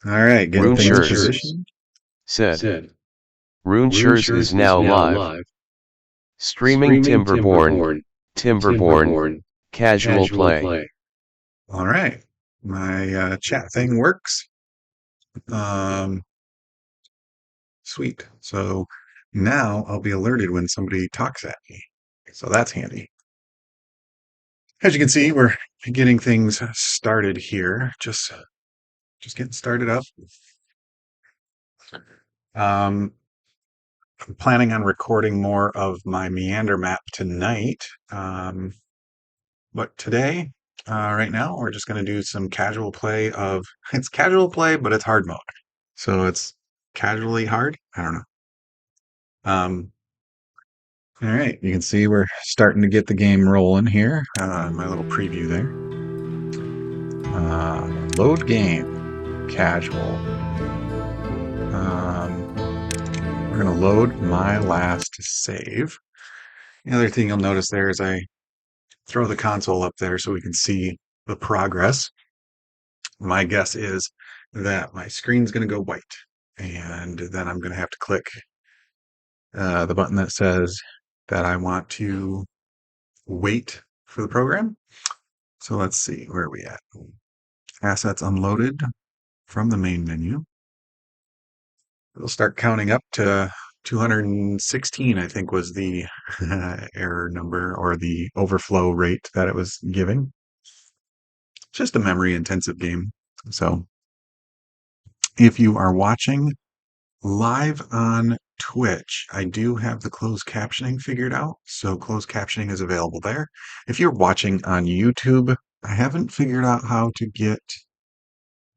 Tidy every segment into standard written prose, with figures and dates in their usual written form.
All right, getting things RuneShares positioned. said, RuneShares is now live. Streaming Timberborn, casual play. All right, my chat thing works. Sweet. So now I'll be alerted when somebody talks at me. So that's handy. As you can see, we're getting things started here. Just getting started up. I'm planning on recording more of my meander map tonight. But today, right now, we're just going to do some casual play of, it's casual play, but it's hard mode. So it's casually hard. I don't know. All right, you can see we're starting to get the game rolling here. My little preview there. Load game, casual. We're going to load my last save. The other thing you'll notice there is I throw the console up there so we can see the progress. My guess is that my screen's going to go white, and then I'm going to have to click the button that says that I want to wait for the program. So let's see, where are we at? Assets unloaded from the main menu. It'll start counting up to 216, I think was the error number or the overflow rate that it was giving. It's just a memory intensive game. So if you are watching live on Twitch, I do have the closed captioning figured out. So closed captioning is available there. If you're watching on YouTube, I haven't figured out how to get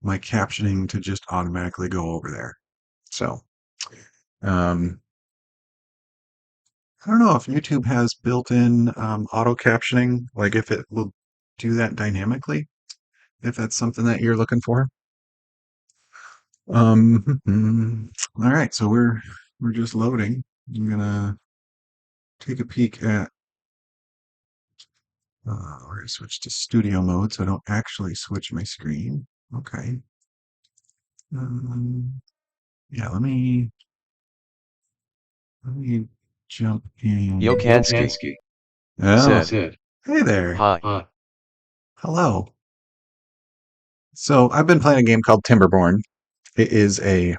my captioning to just automatically go over there. So, I don't know if YouTube has built-in auto captioning, like if it will do that dynamically, if that's something that you're looking for. All right, so we're just loading. I'm gonna take a peek at. We're gonna switch to studio mode, so I don't actually switch my screen. Okay. Yeah, let me jump in. Yokansky said, Hey there. hi. Hello. So I've been playing a game called Timberborn. It is a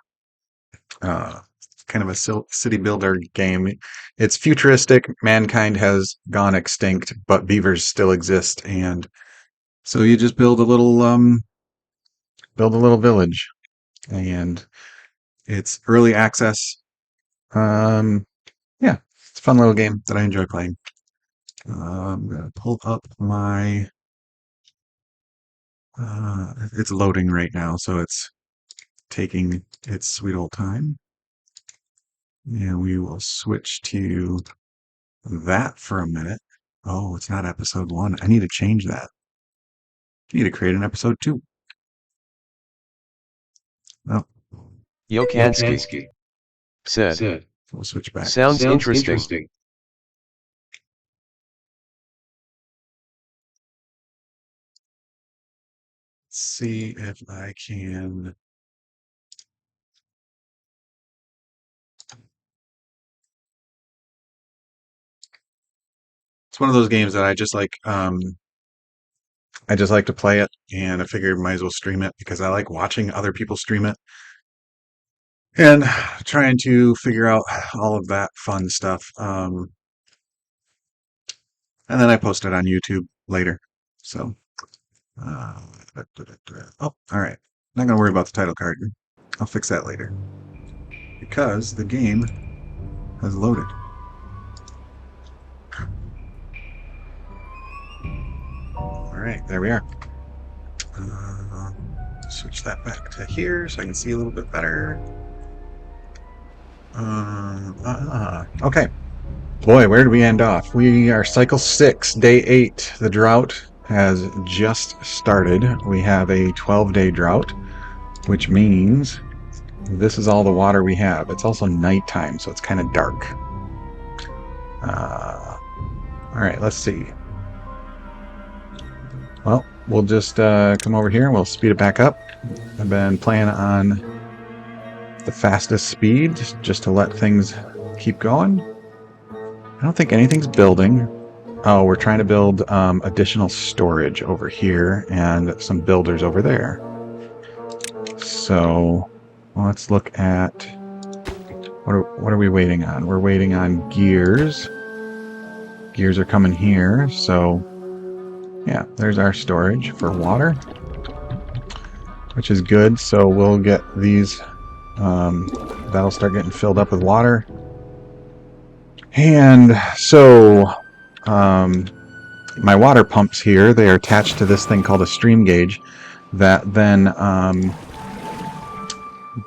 kind of a city builder game. It's futuristic. Mankind has gone extinct, but beavers still exist, and so you just build a little village, and it's early access. Yeah, it's a fun little game that I enjoy playing. I'm gonna pull up my. It's loading right now, so it's taking its sweet old time. And we will switch to that for a minute. Oh, it's not episode 1. I need to change that. I need to create an episode 2. Oh. Yokansky said, We'll switch back. sounds interesting. Let's see if I can. It's one of those games that I just like to play it, and I figured might as well stream it because I like watching other people stream it and trying to figure out all of that fun stuff. And then I post it on YouTube later. So, oh, all right. Not gonna worry about the title card. I'll fix that later because the game has loaded. All right, there we are. Switch that back to here so I can see a little bit better. Okay. Boy, where did we end off? We are cycle 6, day 8. The drought has just started. We have a 12-day drought, which means this is all the water we have. It's also nighttime, so it's kind of dark. All right, let's see. Well, we'll just come over here and we'll speed it back up. I've been playing on the fastest speed just to let things keep going. I don't think anything's building. Oh, we're trying to build additional storage over here and some builders over there. So let's look at what are we waiting on? We're waiting on gears. Gears are coming here, so yeah, there's our storage for water, which is good. So we'll get these, that'll start getting filled up with water. And so my water pumps here, they are attached to this thing called a stream gauge that then,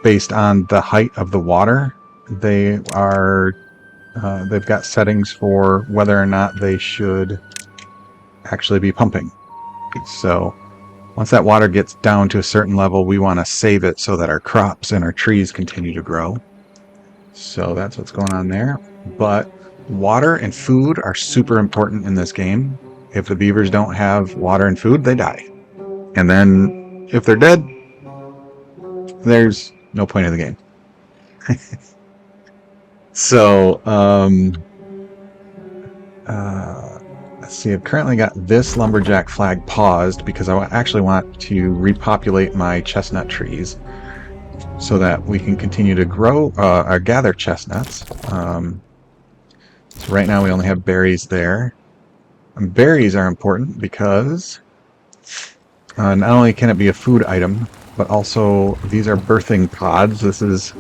based on the height of the water, they are, they've got settings for whether or not they should actually be pumping. So once that water gets down to a certain level, we want to save it so that our crops and our trees continue to grow. So that's what's going on there. But water and food are super important in this game. If the beavers don't have water and food, they die. And then if they're dead, there's no point of the game. So, let's see, I've currently got this lumberjack flag paused because I actually want to repopulate my chestnut trees so that we can continue to grow or gather chestnuts. So right now we only have berries there. And berries are important because not only can it be a food item, but also these are birthing pods. This is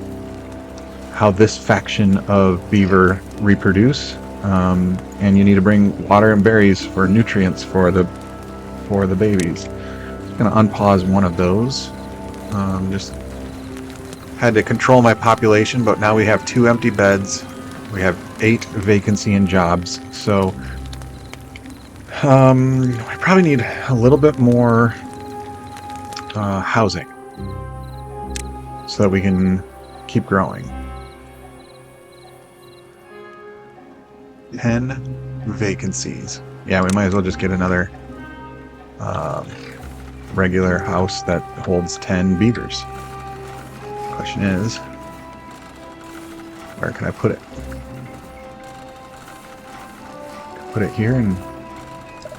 how this faction of beaver reproduce. And you need to bring water and berries for nutrients for the babies. I'm going to unpause one of those. Just had to control my population, but now we have 2 empty beds. We have 8 vacancy in jobs. So we probably need a little bit more housing so that we can keep growing. 10 vacancies. Yeah, we might as well just get another regular house that holds 10 beavers. Question is, where can I put it? Put it here, and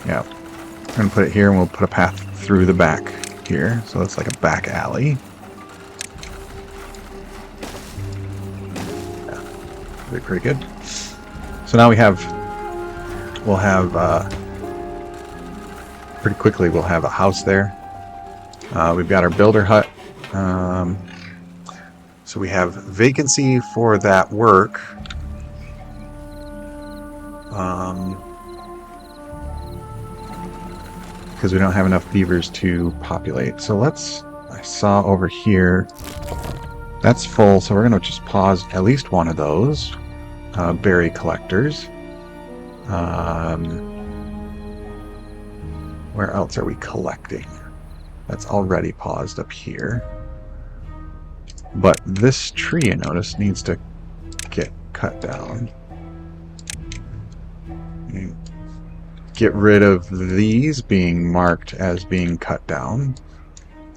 yeah, I'm gonna put it here, and we'll put a path through the back here, so it's like a back alley. Yeah, that'll be pretty good. So now we'll have pretty quickly we'll have a house there. We've got our builder hut. So we have vacancy for that work. Because we don't have enough beavers to populate. So I saw over here, that's full, so we're going to just pause at least one of those. Berry collectors. Where else are we collecting? That's already paused up here. But this tree, I noticed, needs to get cut down. Get rid of these being marked as being cut down.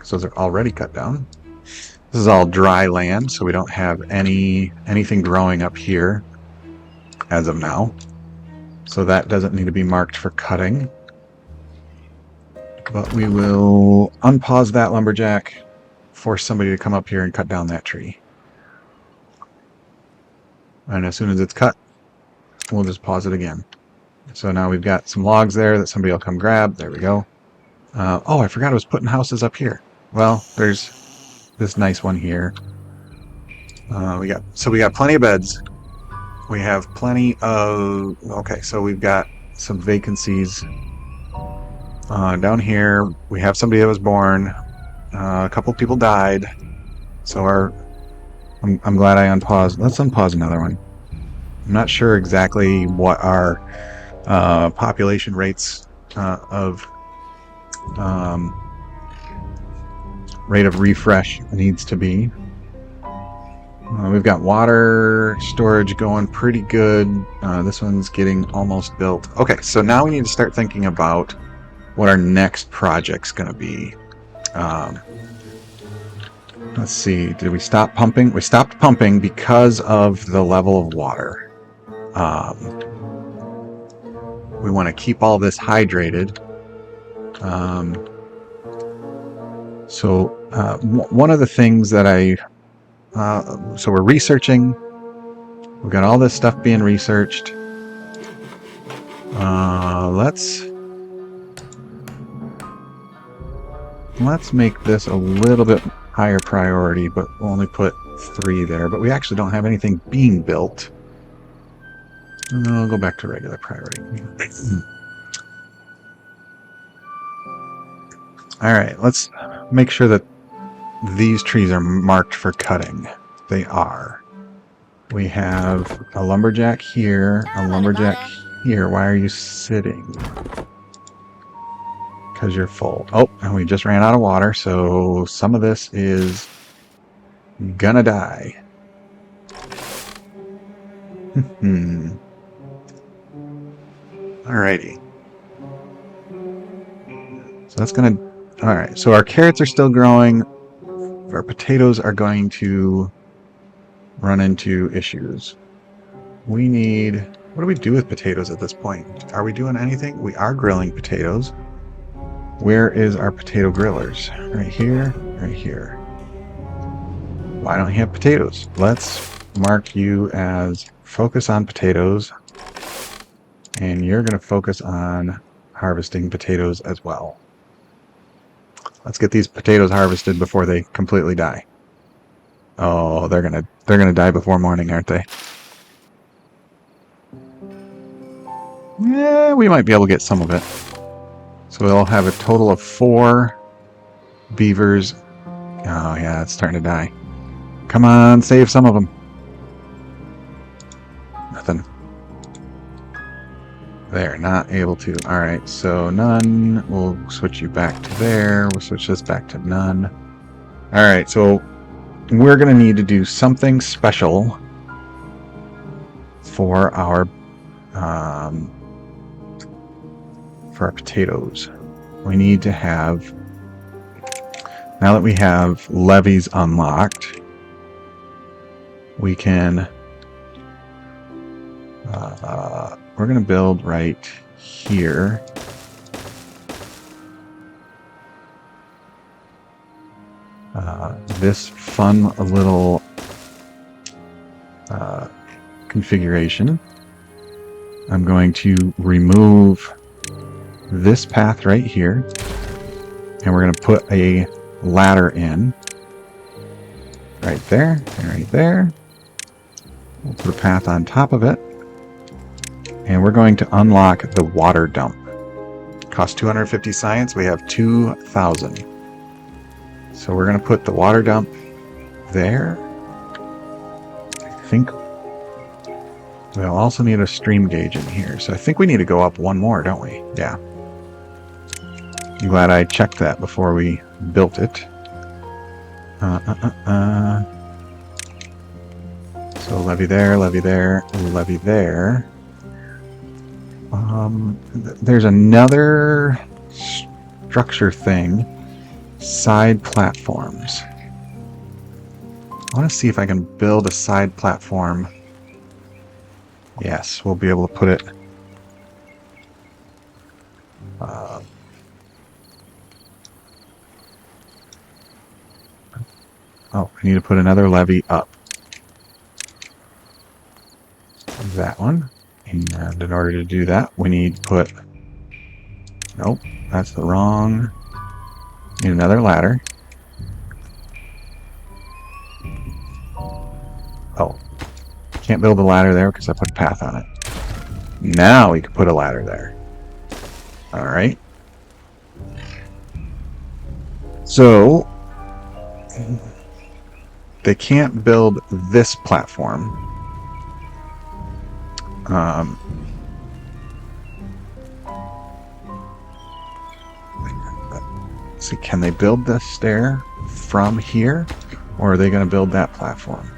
So they're already cut down. This is all dry land, so we don't have anything growing up here as of now. So that doesn't need to be marked for cutting. But we will unpause that lumberjack, force somebody to come up here and cut down that tree. And as soon as it's cut, we'll just pause it again. So now we've got some logs there that somebody will come grab. There we go. Oh, I forgot I was putting houses up here. Well, there's this nice one here. We got plenty of beds. We have plenty of... Okay, so we've got some vacancies. Down here, we have somebody that was born. A couple people died. So I'm glad I unpaused. Let's unpause another one. I'm not sure exactly what our population rates of rate of refresh needs to be. We've got water storage going pretty good. This one's getting almost built. Okay, so now we need to start thinking about what our next project's going to be. Let's see. Did we stop pumping? We stopped pumping because of the level of water. We want to keep all this hydrated. So one of the things that so we're researching. We've got all this stuff being researched. Let's make this a little bit higher priority, but we'll only put 3 there. But we actually don't have anything being built. I'll go back to regular priority. All right, let's make sure that these trees are marked for cutting. They are. We have a lumberjack here, a lumberjack here. Why are you sitting? Because you're full. Oh, and we just ran out of water, so some of this is gonna die. Alrighty. So that's gonna... Alright, so our carrots are still growing. Our potatoes are going to run into issues. We need... What do we do with potatoes at this point? Are we doing anything? We are grilling potatoes. Where is our potato grillers? Right here, right here. Why don't you have potatoes? Let's mark you as focus on potatoes. And you're going to focus on harvesting potatoes as well. Let's get these potatoes harvested before they completely die. Oh, they're gonna die before morning, aren't they? Yeah, we might be able to get some of it. So we'll have a total of 4 beavers. Oh yeah, it's starting to die. Come on, save some of them. Nothing. They're not able to. Alright, so none. We'll switch you back to there. We'll switch this back to none. Alright, so we're going to need to do something special for our potatoes. We need to have, now that we have levees unlocked, we can we're going to build right here. This fun little configuration. I'm going to remove this path right here, and we're going to put a ladder in right there and right there. We'll put a path on top of it, and we're going to unlock the water dump. Cost 250 science. We have 2,000. So we're going to put the water dump there. I think we'll also need a stream gauge in here. So I think we need to go up one more, don't we? Yeah. I'm glad I checked that before we built it. So levee there, levee there, levee there. There's another structure thing. Side platforms. I want to see if I can build a side platform. Yes, we'll be able to put it. Oh, I need to put another levee up. That one. And in order to do that, we need to put... Nope, that's the wrong... Need another ladder. Oh. Can't build a ladder there because I put a path on it. Now we can put a ladder there. Alright. So... They can't build this platform. See, can they build this stair from here, or are they going to build that platform?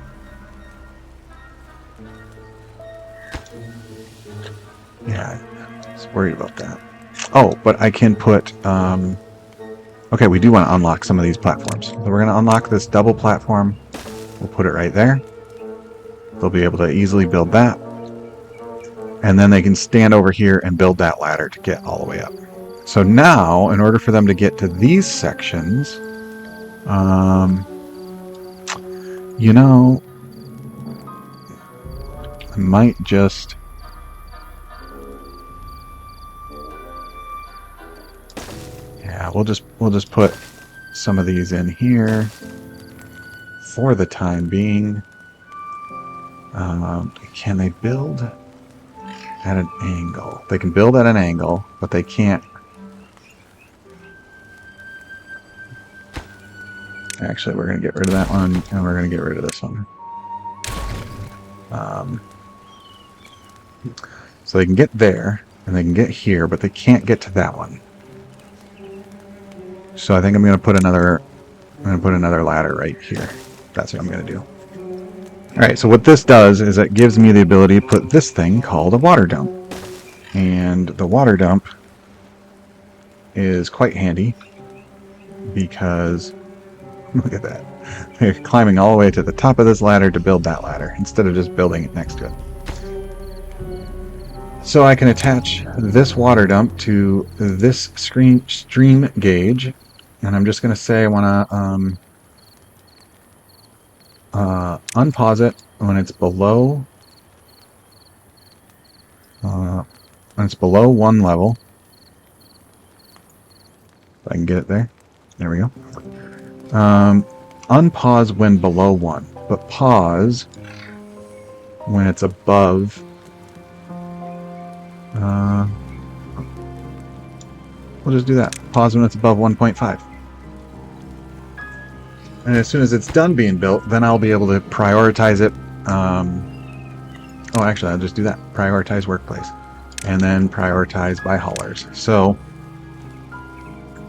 Yeah, I was worried about that. Oh, but I can put... okay, we do want to unlock some of these platforms. So we're going to unlock this double platform. We'll put it right there. They'll be able to easily build that. And then they can stand over here and build that ladder to get all the way up. So now, in order for them to get to these sections, you know, I might just... yeah, we'll just put some of these in here for the time being. Can they build at an angle? They can build at an angle, but they can't. Actually, we're going to get rid of that one, and we're going to get rid of this one. So they can get there, and they can get here, but they can't get to that one. So I think I'm going to put another ladder right here. That's what I'm going to do. Alright, so what this does is it gives me the ability to put this thing called a water dump. And the water dump is quite handy because, look at that. They're climbing all the way to the top of this ladder to build that ladder instead of just building it next to it. So I can attach this water dump to this stream gauge, and I'm just going to say I want to unpause it when it's below one level. If I can get it there. There we go. Unpause when below 1, but pause when it's above. We'll just do that. Pause when it's above 1.5. And as soon as it's done being built, then I'll be able to prioritize it. Oh, actually, I'll just do that. Prioritize workplace. And then prioritize by haulers. So,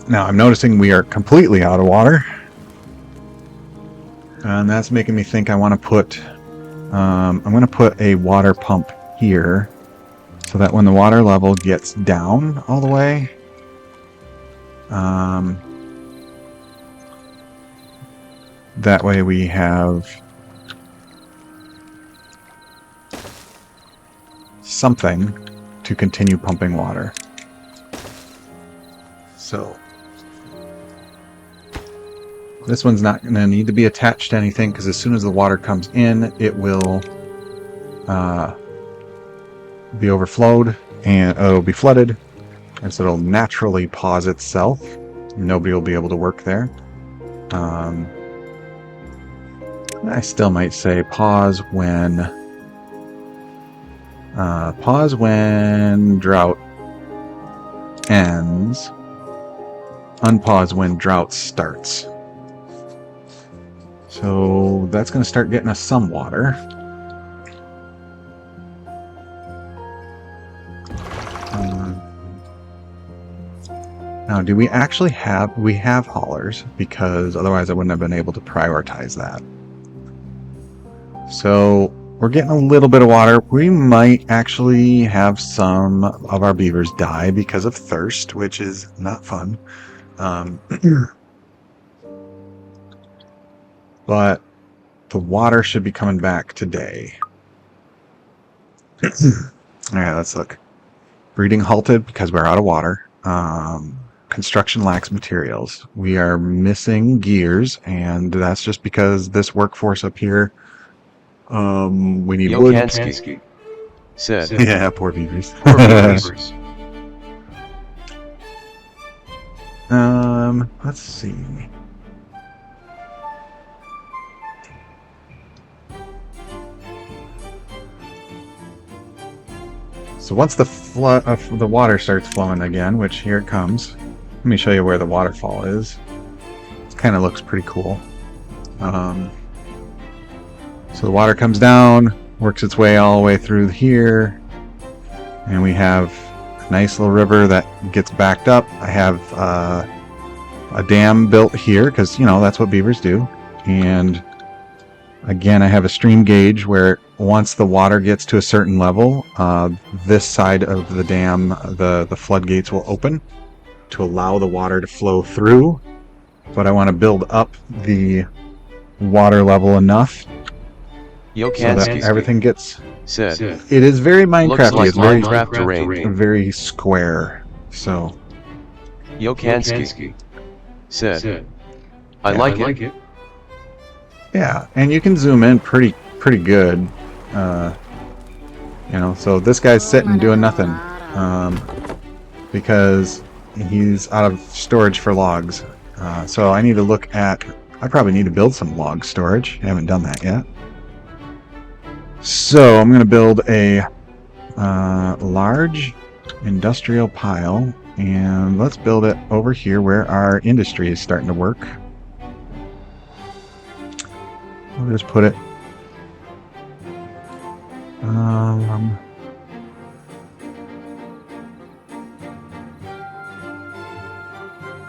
now I'm noticing we are completely out of water. And that's making me think I want to put... I'm going to put a water pump here. So that when the water level gets down all the way... that way we have something to continue pumping water. So this one's not going to need to be attached to anything because as soon as the water comes in, it will be overflowed and it'll be flooded, and so it'll naturally pause itself. Nobody will be able to work there. I still might say pause when drought ends, unpause when drought starts. So that's going to start getting us some water. Now, do we actually have... we have haulers, because otherwise I wouldn't have been able to prioritize that. So we're getting a little bit of water. We might actually have some of our beavers die because of thirst, which is not fun. But the water should be coming back today. Alright, let's look. Breeding halted because we're out of water. Construction lacks materials. We are missing gears, and that's just because this workforce up here, we need wood. Yokansky said. Yeah, poor beavers. Poor beavers. Let's see. So once the water starts flowing again, which here it comes. Let me show you where the waterfall is. It kind of looks pretty cool. So the water comes down, works its way all the way through here, and we have a nice little river that gets backed up. I have a dam built here because, you know, that's what beavers do. And again, I have a stream gauge where once the water gets to a certain level, this side of the dam, the floodgates will open to allow the water to flow through. But I want to build up the water level enough so that everything gets... Said. It is very Looks Minecrafty. like It's very Minecraft terrain. very square. So Yokansky. Said. I Yeah. like it. yeah, and you can zoom in pretty good. You know, so this guy's sitting doing nothing because he's out of storage for logs. So I need to look at... I probably need to build some log storage. I haven't done that yet. So I'm going to build a large industrial pile, and let's build it over here where our industry is starting to work. We'll just put it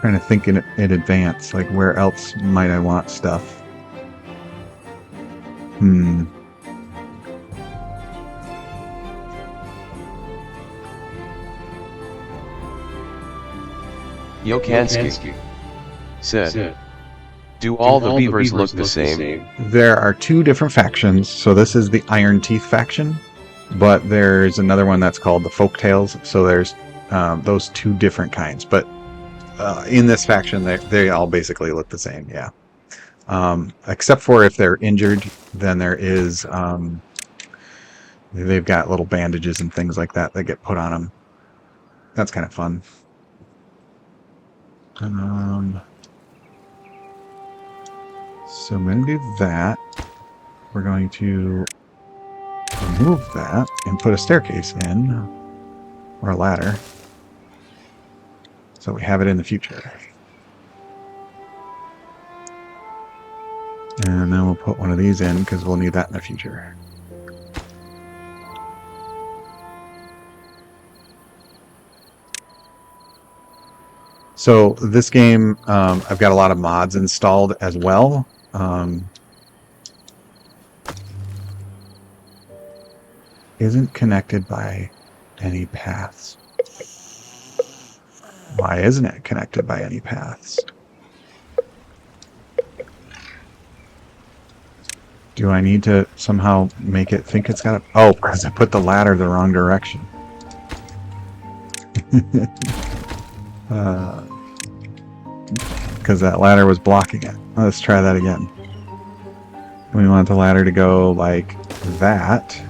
trying to think in advance, like where else might I want stuff? Yokansky. Said. Do all the beavers look the same? There are two different factions. So this is the Ironteeth faction, but there's another one that's called the Folktales. So there's those two different kinds. But in this faction, they all basically look the same. Yeah, except for if they're injured, then there is they've got little bandages and things like that that get put on them. That's kind of fun. So I'm going to do that. We're going to remove that and put a staircase in, or a ladder, so we have it in the future. And then we'll put one of these in because we'll need that in the future. So this game, I've got a lot of mods installed as well. Isn't connected by any paths. Why isn't it connected by any paths? Do I need to somehow make it think it's got a... Oh, because I put the ladder the wrong direction. Because that ladder was blocking it. Let's try that again. We want the ladder to go like that.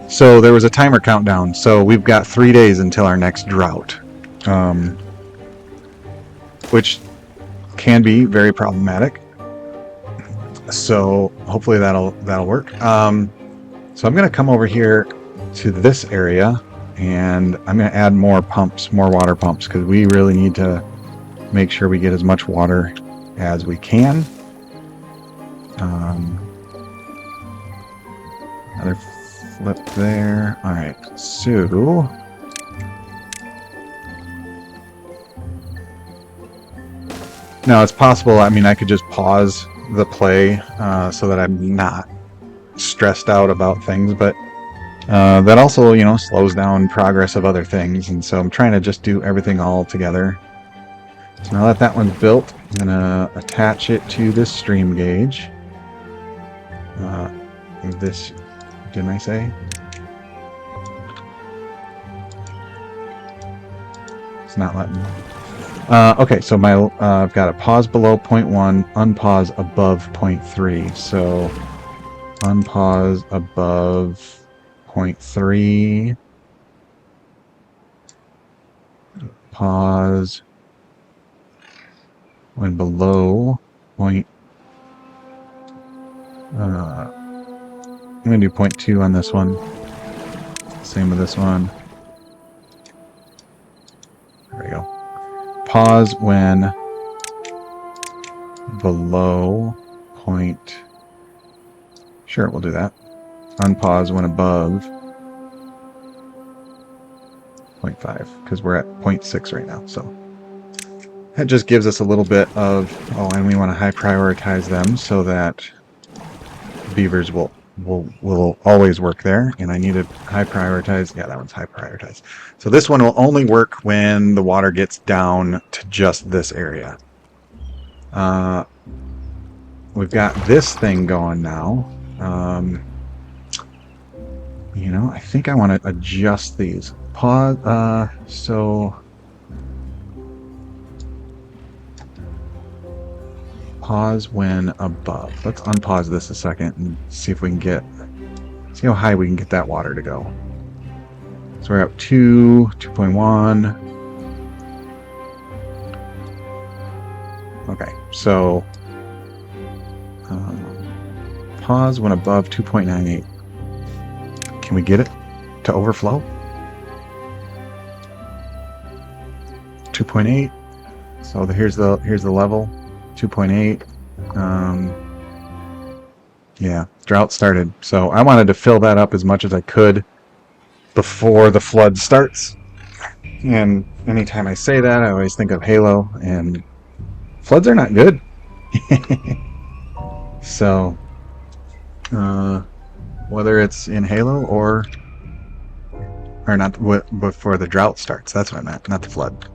So there was a timer countdown. So we've got 3 days until our next drought, which can be very problematic. So hopefully that'll work. So I'm going to come over here to this area, and I'm going to add more pumps, more water pumps, because we really need to make sure we get as much water as we can. Another flip there. All right, so now it's possible. I mean, I could just pause the play so that I'm not stressed out about things, but that also, you know, slows down progress of other things, and so I'm trying to just do everything all together. So now that that one's built, I'm gonna attach it to this stream gauge. This, didn't I say? It's not letting me. Okay, so my I've got a pause below 0.1, unpause above 0.3. So unpause above 0.3, pause when below point. I'm going to do 0.2 on this one. Same with this one. There we go. Pause when below point. Sure, we'll do that. Unpause when above 0.5, because we're at 0.6 right now. So that just gives us a little bit of, oh, and we want to high prioritize them so that beavers will will always work there, and I need to high prioritize. Yeah, that one's high prioritized. So this one will only work when the water gets down to just this area. We've got this thing going now. You know, I think I want to adjust these. Pause. So pause when above. Let's unpause this a second and see if we can see how high we can get that water to go. So we're up 2.1. Okay, so pause when above 2.98. Can we get it to overflow? 2.8. So here's the level. 2.8. Yeah, drought started. So I wanted to fill that up as much as I could before the flood starts. And anytime I say that, I always think of Halo, and floods are not good. So, whether it's in Halo or not, before the drought starts, that's what I meant, not the flood.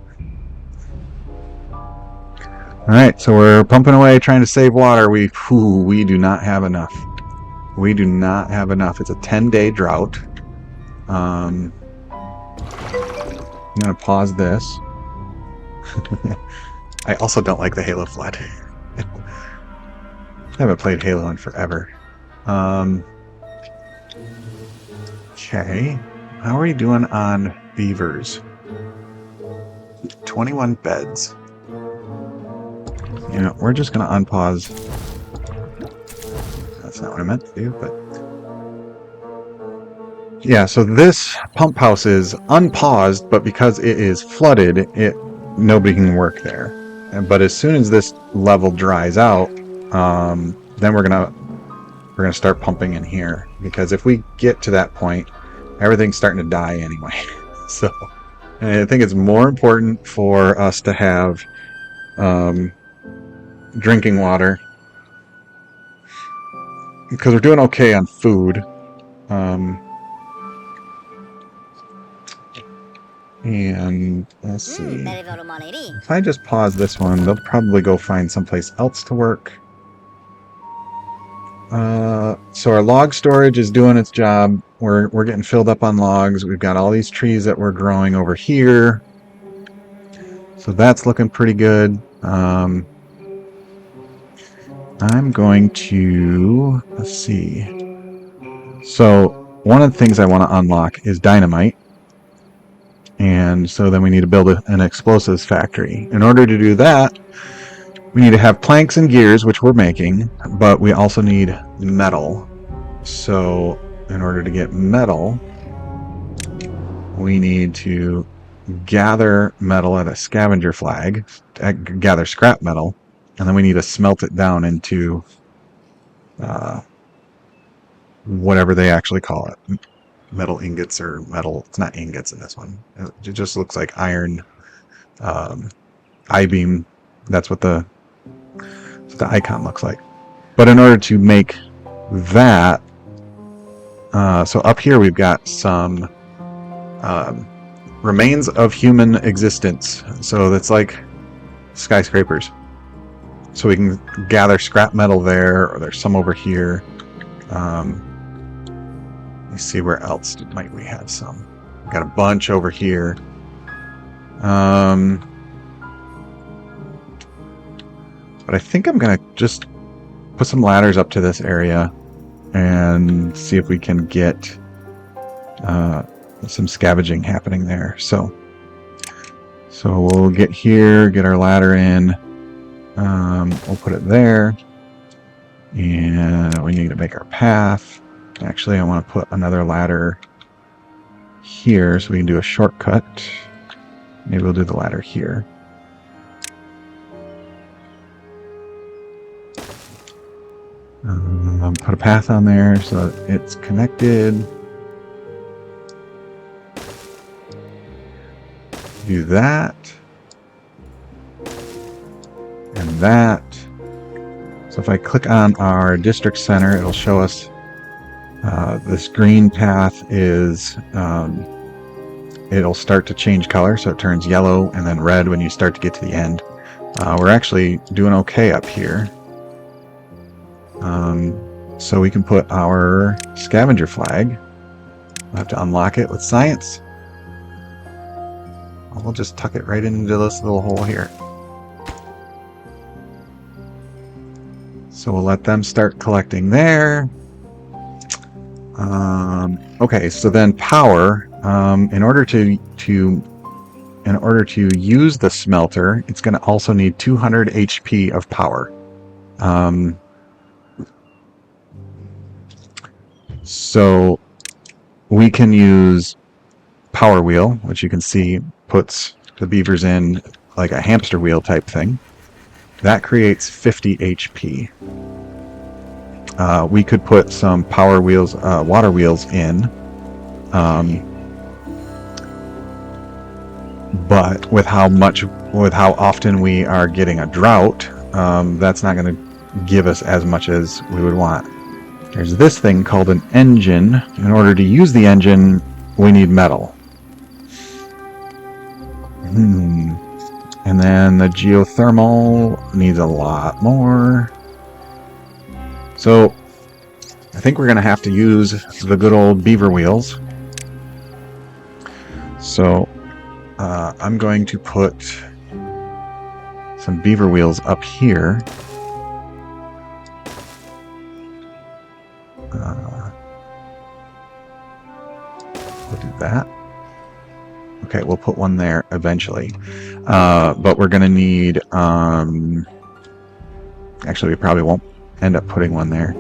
All right, so we're pumping away, trying to save water. We do not have enough. We do not have enough. It's a 10-day drought. I'm gonna pause this. I also don't like the Halo flood. I haven't played Halo in forever. Okay, how are we doing on beavers? 21 beds. You know, we're just gonna unpause. That's not what I meant to do, but yeah. So this pump house is unpaused, but because it is flooded, nobody can work there. But as soon as this level dries out, then we're gonna start pumping in here, because if we get to that point, everything's starting to die anyway. So, and I think it's more important for us to have drinking water, because we're doing okay on food. And let's see. If I just pause this one, they'll probably go find someplace else to work. So our log storage is doing its job. We're getting filled up on logs. We've got all these trees that we're growing over here. So that's looking pretty good. I'm going to, let's see. So one of the things I want to unlock is dynamite. And so then we need to build an explosives factory. In order to do that, we need to have planks and gears, which we're making, but we also need metal. So in order to get metal, we need to gather metal at a scavenger flag, gather scrap metal, and then we need to smelt it down into whatever they actually call it. Metal ingots or metal, it's not ingots in this one. It just looks like iron I-beam. That's what the icon looks like. But in order to make that, so up here we've got some remains of human existence. So that's like skyscrapers. So we can gather scrap metal there, or there's some over here. Let's see, where else might we have some? We've got a bunch over here. But I think I'm gonna just put some ladders up to this area and see if we can get some scavenging happening there. So we'll get here, get our ladder in. We'll put it there, and we need to make our path. Actually, I want to put another ladder here so we can do a shortcut. Maybe we'll do the ladder here. Put a path on there so that it's connected. Do that. And that. So if I click on our district center, it'll show us This green path is, it'll start to change color, so it turns yellow and then red when you start to get to the end. We're actually doing okay up here. So we can put our scavenger flag. We'll have to unlock it with science. We'll just tuck it right into this little hole here. So we'll let them start collecting there. Okay, so then power. In order to use the smelter, it's going to also need 200 HP of power. So we can use power wheel, which you can see puts the beavers in like a hamster wheel type thing. That creates 50 HP. We could put some power wheels, water wheels in. But with how often we are getting a drought, that's not going to give us as much as we would want. There's this thing called an engine. In order to use the engine, we need metal. And then the geothermal needs a lot more. So I think we're going to have to use the good old beaver wheels. So I'm going to put some beaver wheels up here. We'll do that. Okay, we'll put one there eventually. But we're going to need... actually, we probably won't end up putting one there.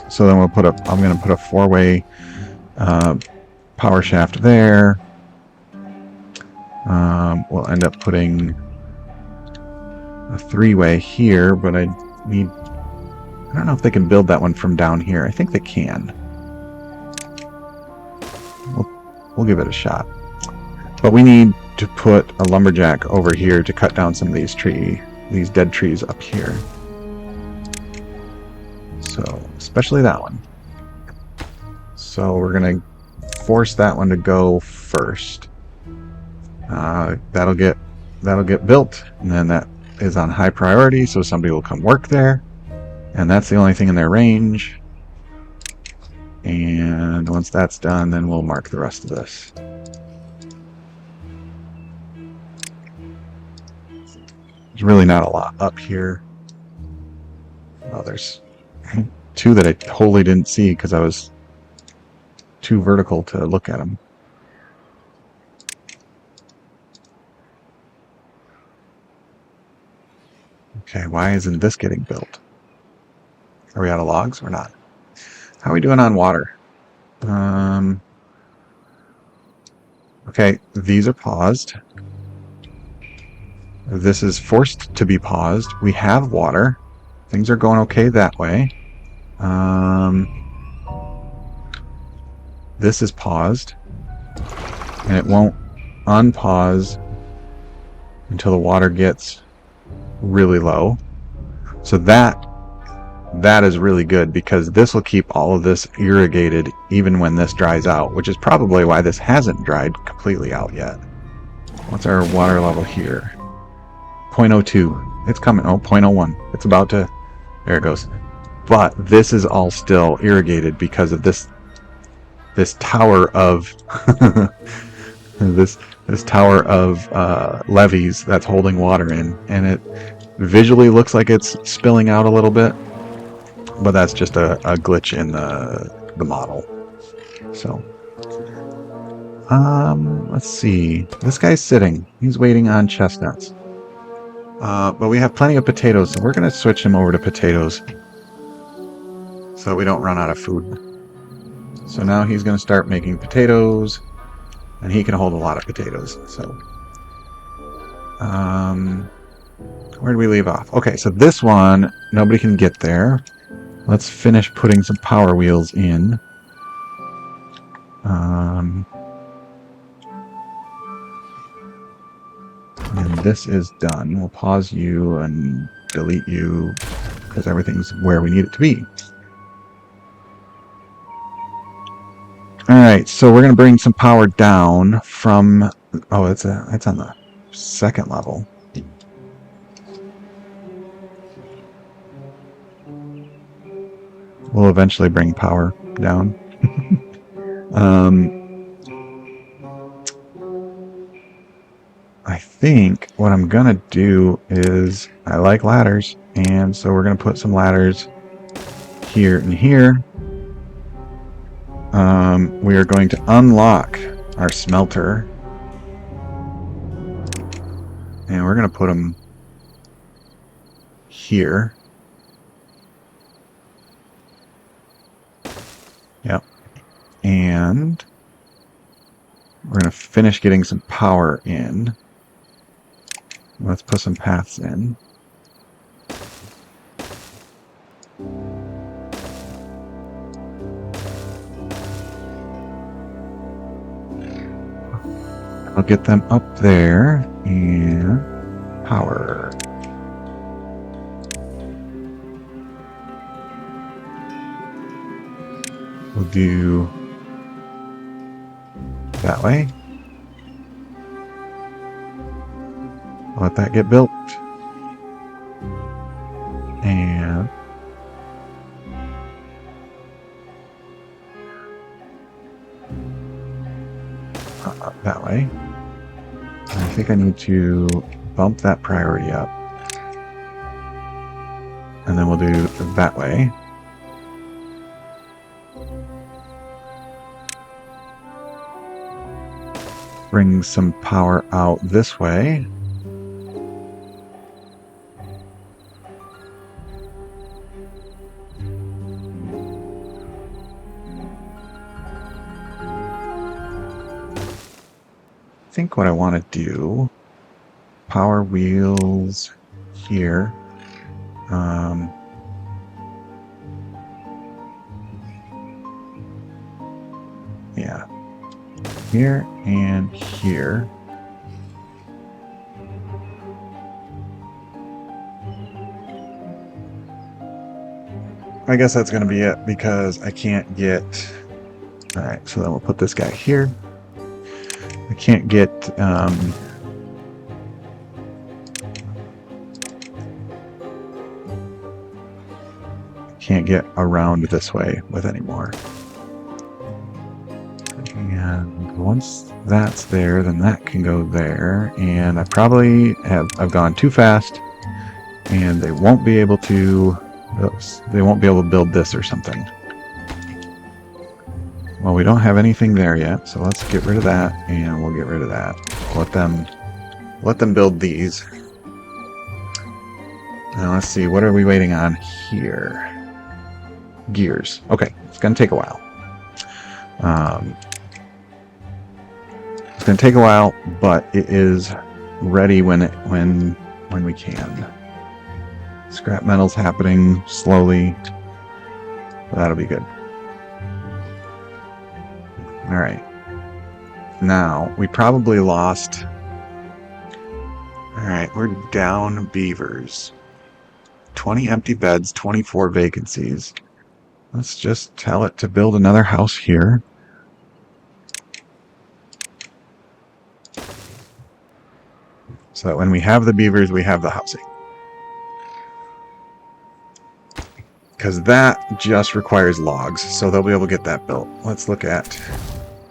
So then we'll put a... I'm going to put a 4-way power shaft there. We'll end up putting a 3-way here, but I don't know if they can build that one from down here. I think they can. We'll give it a shot. But we need to put a lumberjack over here to cut down some of these dead trees up here. So, especially that one. So we're gonna force that one to go first. That'll get built, and then that is on high priority, so somebody will come work there. And that's the only thing in their range. And once that's done, then we'll mark the rest of this. There's really not a lot up here. Oh, there's 2 that I totally didn't see because I was too vertical to look at them. Okay, why isn't this getting built? Are we out of logs or not? How are we doing on water? Okay, these are paused. This is forced to be paused. We have water. Things are going okay that way. This is paused. And it won't unpause until the water gets really low. So that is really good because this will keep all of this irrigated even when this dries out, which is probably why this hasn't dried completely out yet. What's our water level here? 0.02. It's coming. Oh, 0.01. It's about to... There it goes. But this is all still irrigated because of this tower of... this tower of levees that's holding water in. And it visually looks like it's spilling out a little bit. But that's just a glitch in the model. So, let's see. This guy's sitting. He's waiting on chestnuts. But we have plenty of potatoes, so we're going to switch him over to potatoes so we don't run out of food. So now he's going to start making potatoes, and he can hold a lot of potatoes. So, where did we leave off? Okay, so this one, nobody can get there. Let's finish putting some power wheels in. And this is done. We'll pause you and delete you because everything's where we need it to be. Alright, so we're going to bring some power down from... Oh, it's on the second level. We'll eventually bring power down. I think what I'm going to do is... I like ladders, and so we're going to put some ladders here and here. We are going to unlock our smelter. And we're going to put them here. Yep. And we're going to finish getting some power in. Let's put some paths in. I'll get them up there and power. We'll do that way. Let that get built. And that way. I think I need to bump that priority up. And then we'll do that way. Bring some power out this way. I think what I want to do, power wheels here. Yeah, here and here. I guess that's going to be it because I can't get... Alright, so then we'll put this guy here. I can't get around this way with any more. And once that's there, then that can go there. And I probably I've gone too fast, and they won't be able to. Oops, they won't be able to build this or something. Well, we don't have anything there yet, so let's get rid of that, and we'll get rid of that. Let them build these. Now let's see, what are we waiting on here? Gears. Okay, it's going to take a while. It's going to take a while, but it is ready when we can. Scrap metal's happening slowly. That'll be good. Alright. Now, we probably lost... Alright, we're down beavers. 20 empty beds, 24 vacancies. Let's just tell it to build another house here. So that when we have the beavers, we have the housing. Because that just requires logs, so they'll be able to get that built. Let's look at...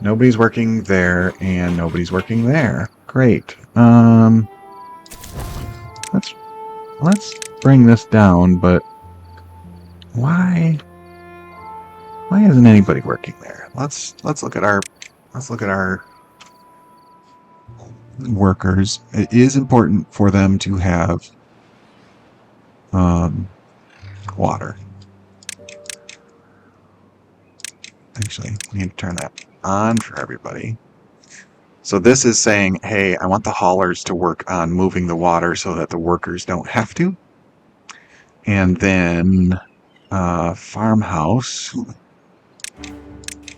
Nobody's working there, and nobody's working there. Great. Let's bring this down, but why isn't anybody working there? Let's look at our workers. It is important for them to have water. Actually, we need to turn that on for everybody. So this is saying, hey, I want the haulers to work on moving the water so that the workers don't have to. And then farmhouse.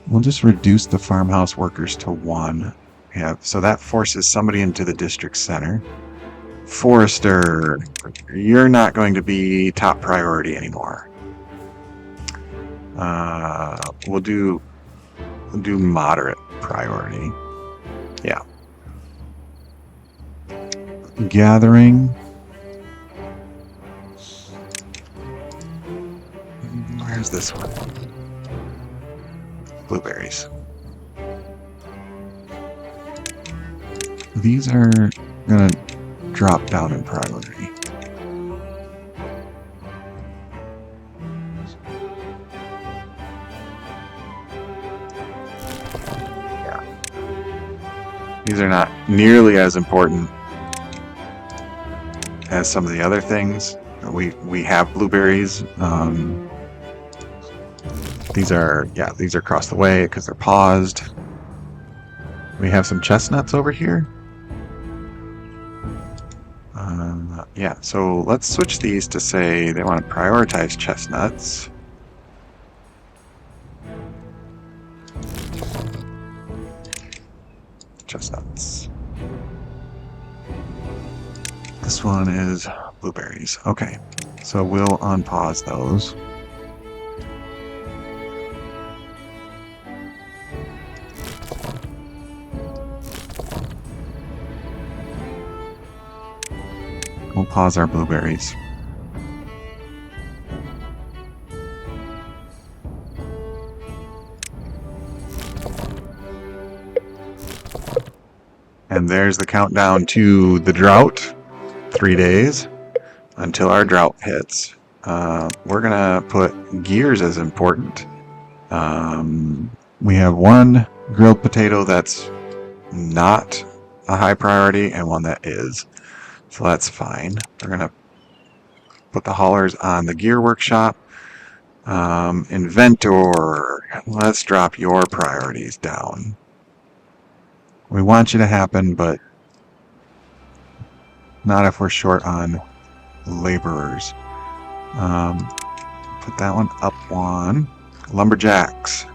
We'll just reduce the farmhouse workers to 1. Yeah, so that forces somebody into the district center. Forester, you're not going to be top priority anymore. We'll do moderate priority. Yeah. Gathering. Where's this one? Blueberries. These are gonna drop down in priority. Yeah. These are not nearly as important as some of the other things. We have blueberries. These are across the way because they're paused. We have some chestnuts over here. Yeah, so let's switch these to say they want to prioritize chestnuts. Chestnuts. This one is blueberries. Okay, so we'll unpause those. We'll pause our blueberries. And there's the countdown to the drought. 3 days until our drought hits. We're gonna put gears as important. We have one grilled potato that's not a high priority and one that is. So that's fine. We're gonna put the haulers on the gear workshop. Inventor, let's drop your priorities down. We want you to happen, but not if we're short on laborers. Put that one up one. Lumberjacks.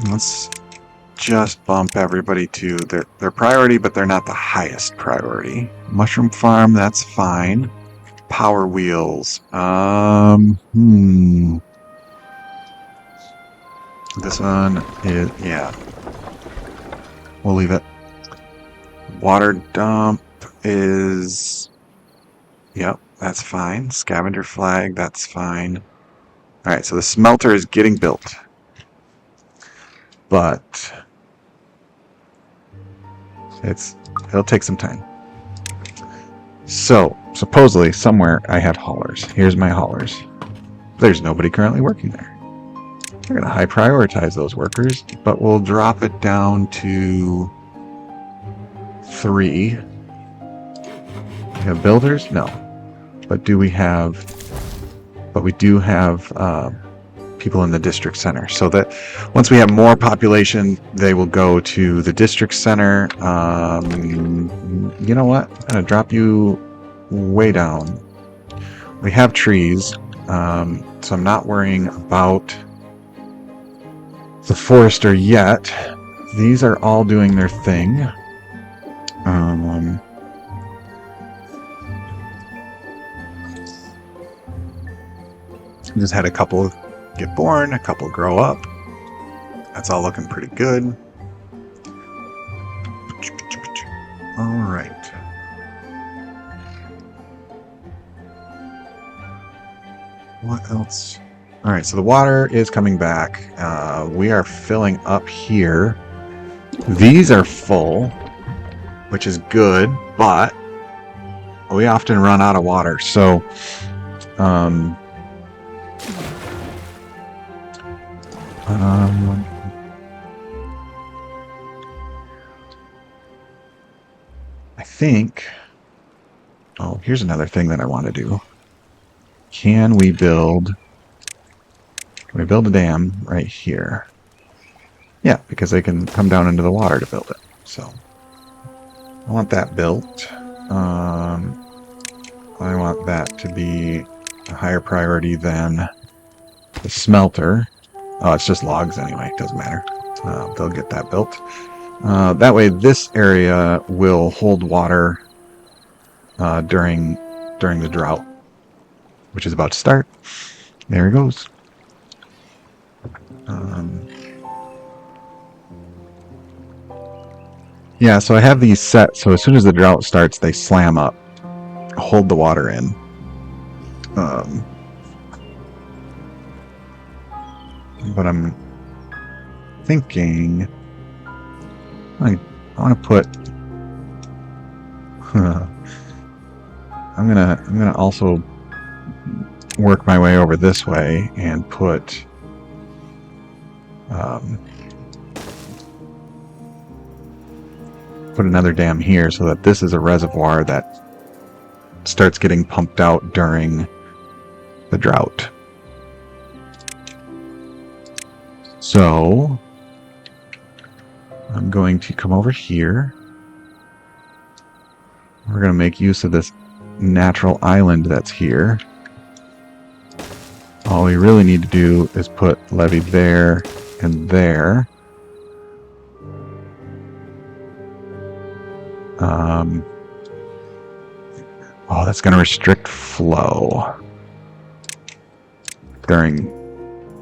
Let's just bump everybody to their priority, but they're not the highest priority. Mushroom farm, that's fine. Power wheels. This one is, yeah. We'll leave it. Water dump is, yep, that's fine. Scavenger flag, that's fine. All right, so the smelter is getting built, but it'll take some time. So supposedly somewhere I had haulers. Here's my haulers. There's nobody currently working there. We're gonna high prioritize those workers, but we'll drop it down to 3. We have builders? No. But we do have people in the district center. So that once we have more population, they will go to the district center. You know what? I'm gonna drop you way down. We have trees, so I'm not worrying about the forester yet. These are all doing their thing. Just had a couple get born, a couple grow up. That's all looking pretty good. All right. What else? All right, so the water is coming back. We are filling up here. These are full, which is good, but we often run out of water. So, I think, oh, here's another thing that I want to do. Can we build a dam right here? Yeah, because they can come down into the water to build it. So I want that built. I want that to be a higher priority than the smelter. Oh, it's just logs anyway. It doesn't matter. They'll get that built. That way this area will hold water during the drought, which is about to start. There it goes. Yeah, so I have these set, so as soon as the drought starts, they slam up, hold the water in. But I'm thinking I want to put. I'm gonna also work my way over this way and put. Put another dam here so that this is a reservoir that starts getting pumped out during the drought. So I'm going to come over here. We're going to make use of this natural island that's here. All we really need to do is put levee there and there. Oh, that's going to restrict flow during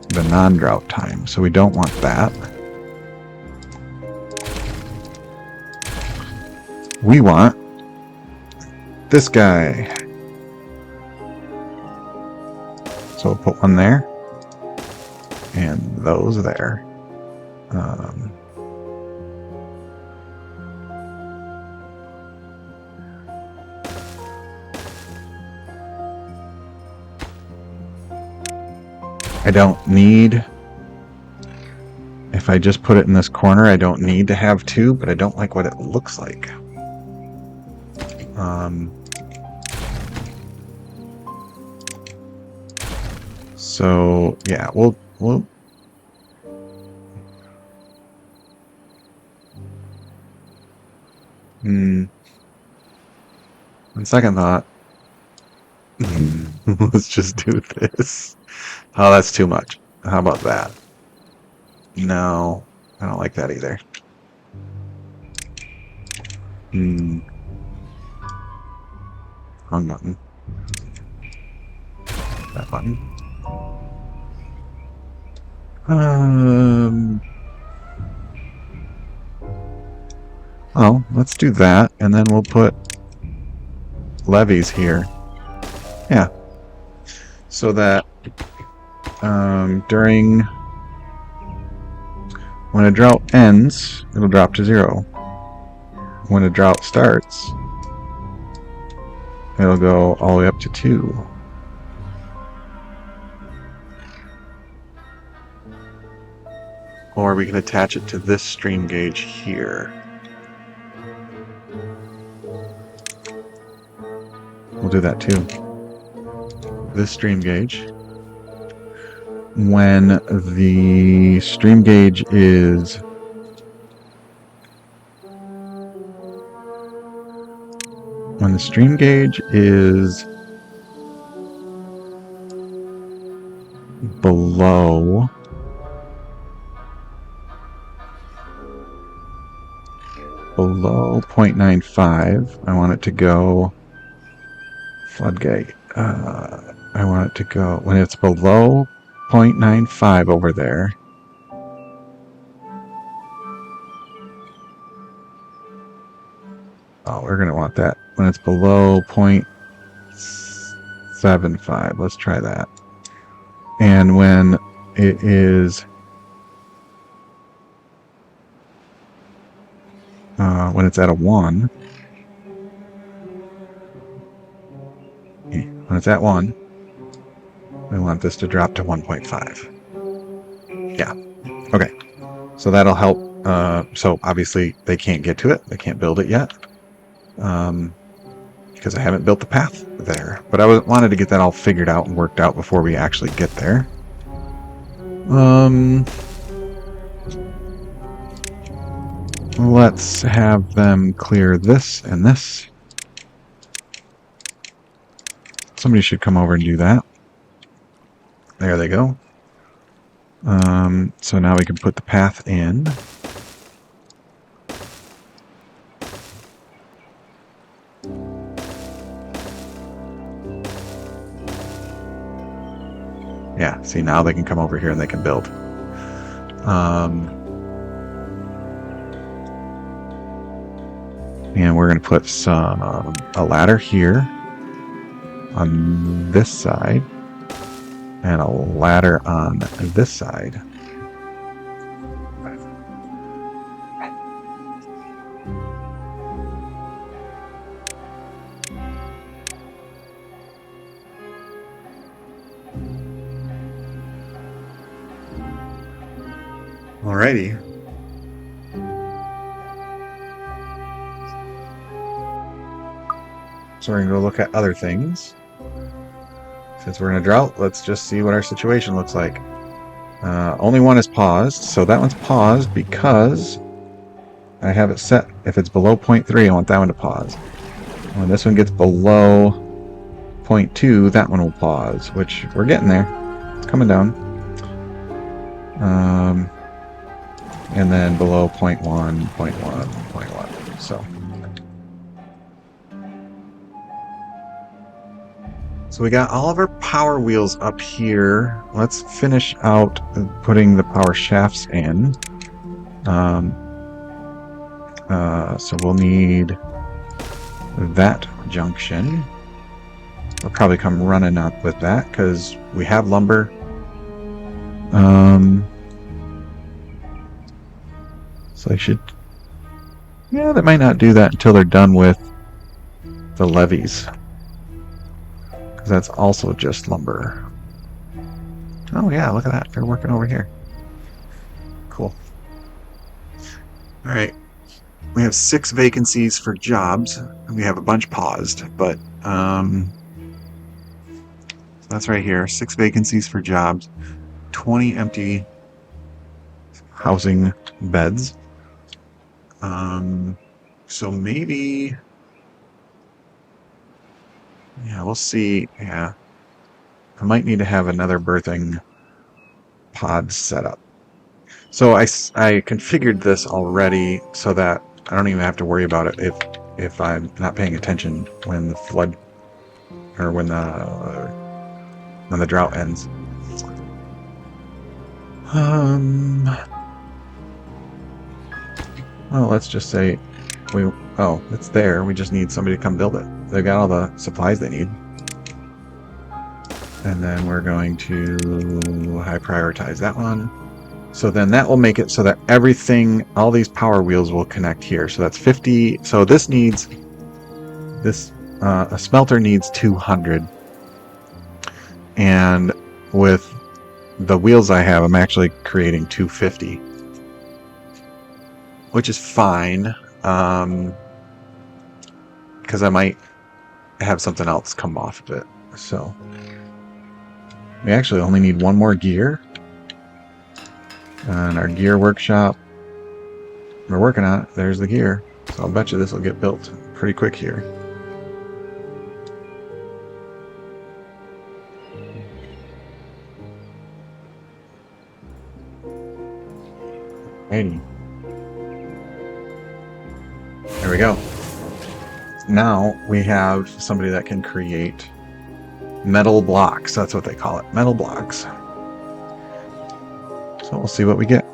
the non-drought time, so we don't want that. We want this guy. So we'll put one there and those there. I don't need, if I just put it in this corner, I don't need to have two, but I don't like what it looks like. So yeah, we'll on second thought, let's just do this. Oh, that's too much. How about that? No, I don't like that either. Wrong button. That button. Oh, let's do that, and then we'll put levees here. Yeah. So that during when a drought ends, it'll drop to 0. When a drought starts, it'll go all the way up to 2. Or we can attach it to this stream gauge here. We'll do that too. This stream gauge. When the stream gauge is below 0.95, I want it to go floodgate. I want it to go when it's below 0.95 over there. Oh, we're going to want that when it's below 0.75. Let's try that. And when it is when it's at a 1, when it's at 1, we want this to drop to 1.5. Yeah. Okay. So that'll help. So obviously they can't get to it. They can't build it yet. Because I haven't built the path there. But I wanted to get that all figured out and worked out before we actually get there. Let's have them clear this and this. Somebody should come over and do that. There they go. So now we can put the path in. Yeah, see, now they can come over here and they can build. And we're going to put a ladder here on this side and a ladder on this side. Alrighty. So we're going to go look at other things. Since we're in a drought, let's just see what our situation looks like. Only one is paused, so that one's paused because I have it set. If it's below 0.3, I want that one to pause. When this one gets below 0.2, that one will pause, which we're getting there. It's coming down. And then below 0.1, 0.1, 0.1. So we got all of our power wheels up here. Let's finish out putting the power shafts in. So we'll need that junction. We'll probably come running up with that because we have lumber. So they should... Yeah, they might not do that until they're done with the levees. Because that's also just lumber. Oh yeah, look at that. They're working over here. Cool. Alright. We have 6 vacancies for jobs. And we have a bunch paused, but so that's right here. 6 vacancies for jobs. 20 empty housing beds. So maybe... Yeah, we'll see. Yeah. I might need to have another birthing pod set up. So I configured this already so that I don't even have to worry about it if I'm not paying attention when the flood or when the drought ends. Well, let's just say it's there. We just need somebody to come build it. They've got all the supplies they need. And then we're going to high prioritize that one. So then that will make it so that everything, all these power wheels will connect here. So that's 50. So this needs, a smelter needs 200. And with the wheels I have, I'm actually creating 250. Which is fine. Because I might have something else come off of it. So we actually only need one more gear. And our gear workshop, we're working on it. There's the gear. So I'll bet you this will get built pretty quick here. Alrighty. There we go. Now we have somebody that can create metal blocks. That's what they call it. Metal blocks. So we'll see what we get.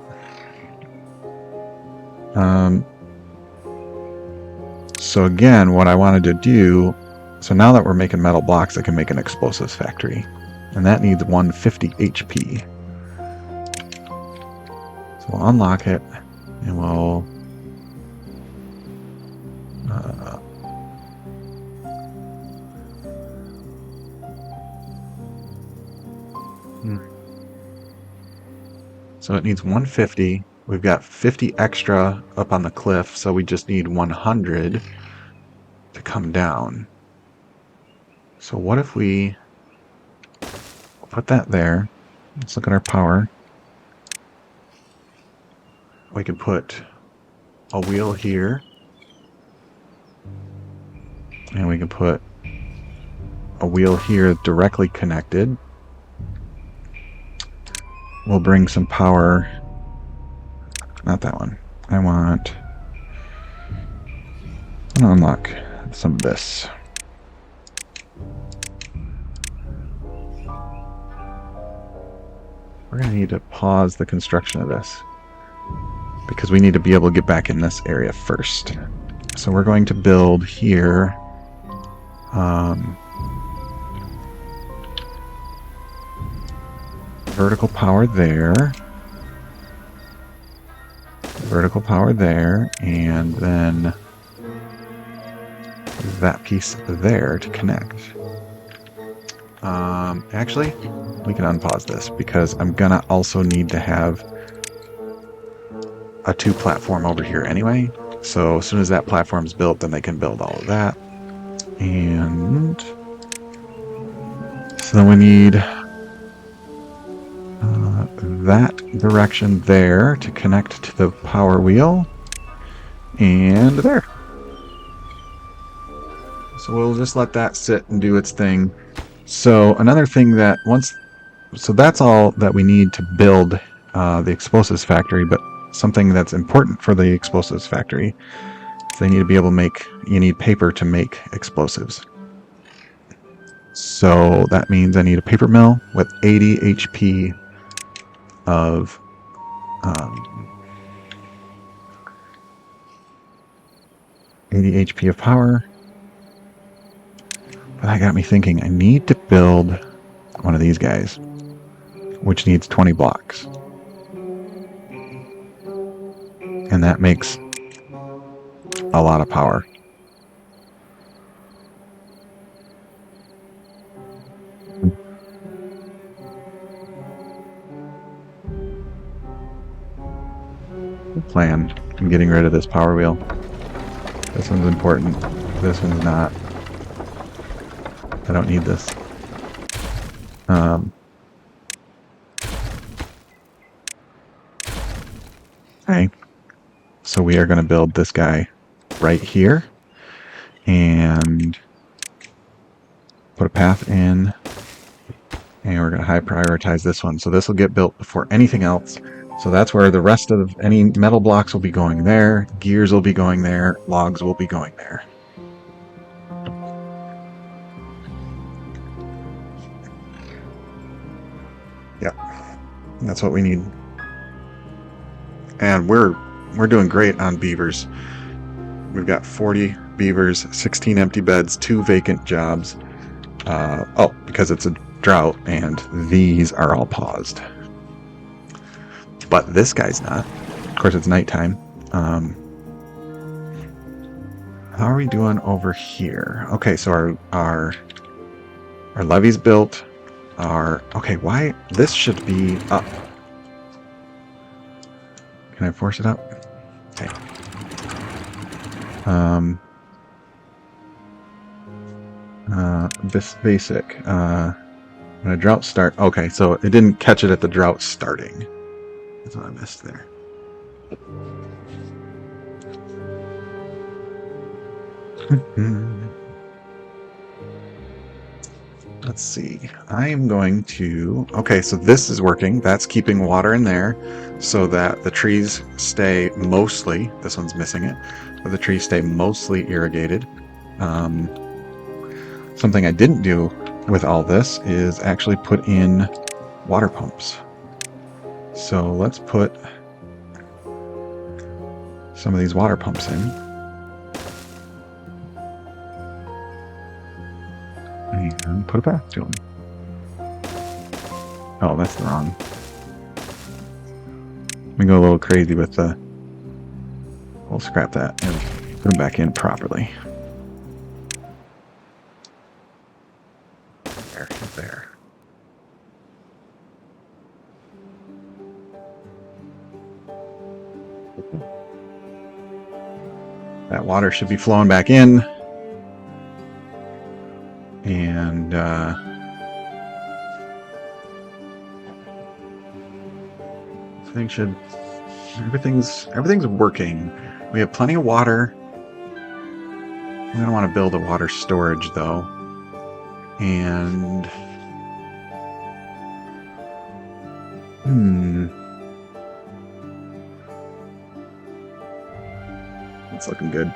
So again, what I wanted to do, so now that we're making metal blocks, I can make an explosives factory. And that needs 150 HP. So we'll unlock it, and we'll... So it needs 150. We've got 50 extra up on the cliff, so we just need 100 to come down. So what if we put that there? Let's look at our power. We can put a wheel here. And we can put a wheel here directly connected. We'll bring some power. Not that one. I want to unlock some of this. we're going to need to pause the construction of this because we need to be able to get back in this area first. So we're going to build here. Vertical power there. Vertical power there. And then that piece there to connect. Actually, we can unpause this because I'm gonna also need to have a 2 platform over here anyway. So as soon as that platform's built, then they can build all of that. And so then we need that direction there to connect to the power wheel. And there. So we'll just let that sit and do its thing. So another thing that so that's all that we need to build the explosives factory, but something that's important for the explosives factory is they need to be able to you need paper to make explosives. So that means I need a paper mill with 80 HP of 80 HP of power. But that got me thinking, I need to build one of these guys, which needs 20 blocks. And that makes a lot of power. Plan. I'm getting rid of this power wheel. This one's important. This one's not. I don't need this. Okay. So we are going to build this guy right here. And put a path in. And we're going to high prioritize this one. So this will get built before anything else. So that's where the rest of any metal blocks will be going there. Gears will be going there. Logs will be going there. Yep. That's what we need. And we're doing great on beavers. We've got 40 beavers, 16 empty beds, 2 vacant jobs. Because it's a drought and these are all paused. But this guy's not. Of course, it's nighttime. How are we doing over here? Okay, so our levee's built. Okay, why? This should be up. Can I force it up? Okay. This basic. When a drought start. Okay, so it didn't catch it at the drought starting. That's what I missed there. Let's see. I am going to... Okay, so this is working. That's keeping water in there so that the trees stay mostly... This one's missing it. But the trees stay mostly irrigated. Something I didn't do with all this is actually put in water pumps. So let's put some of these water pumps in. And put a path to them. Oh, that's the wrong. We go a little crazy with the... We'll scrap that and put them back in properly. There. That water should be flowing back in. And everything's working. We have plenty of water. We don't want to build a water storage though. And it's looking good.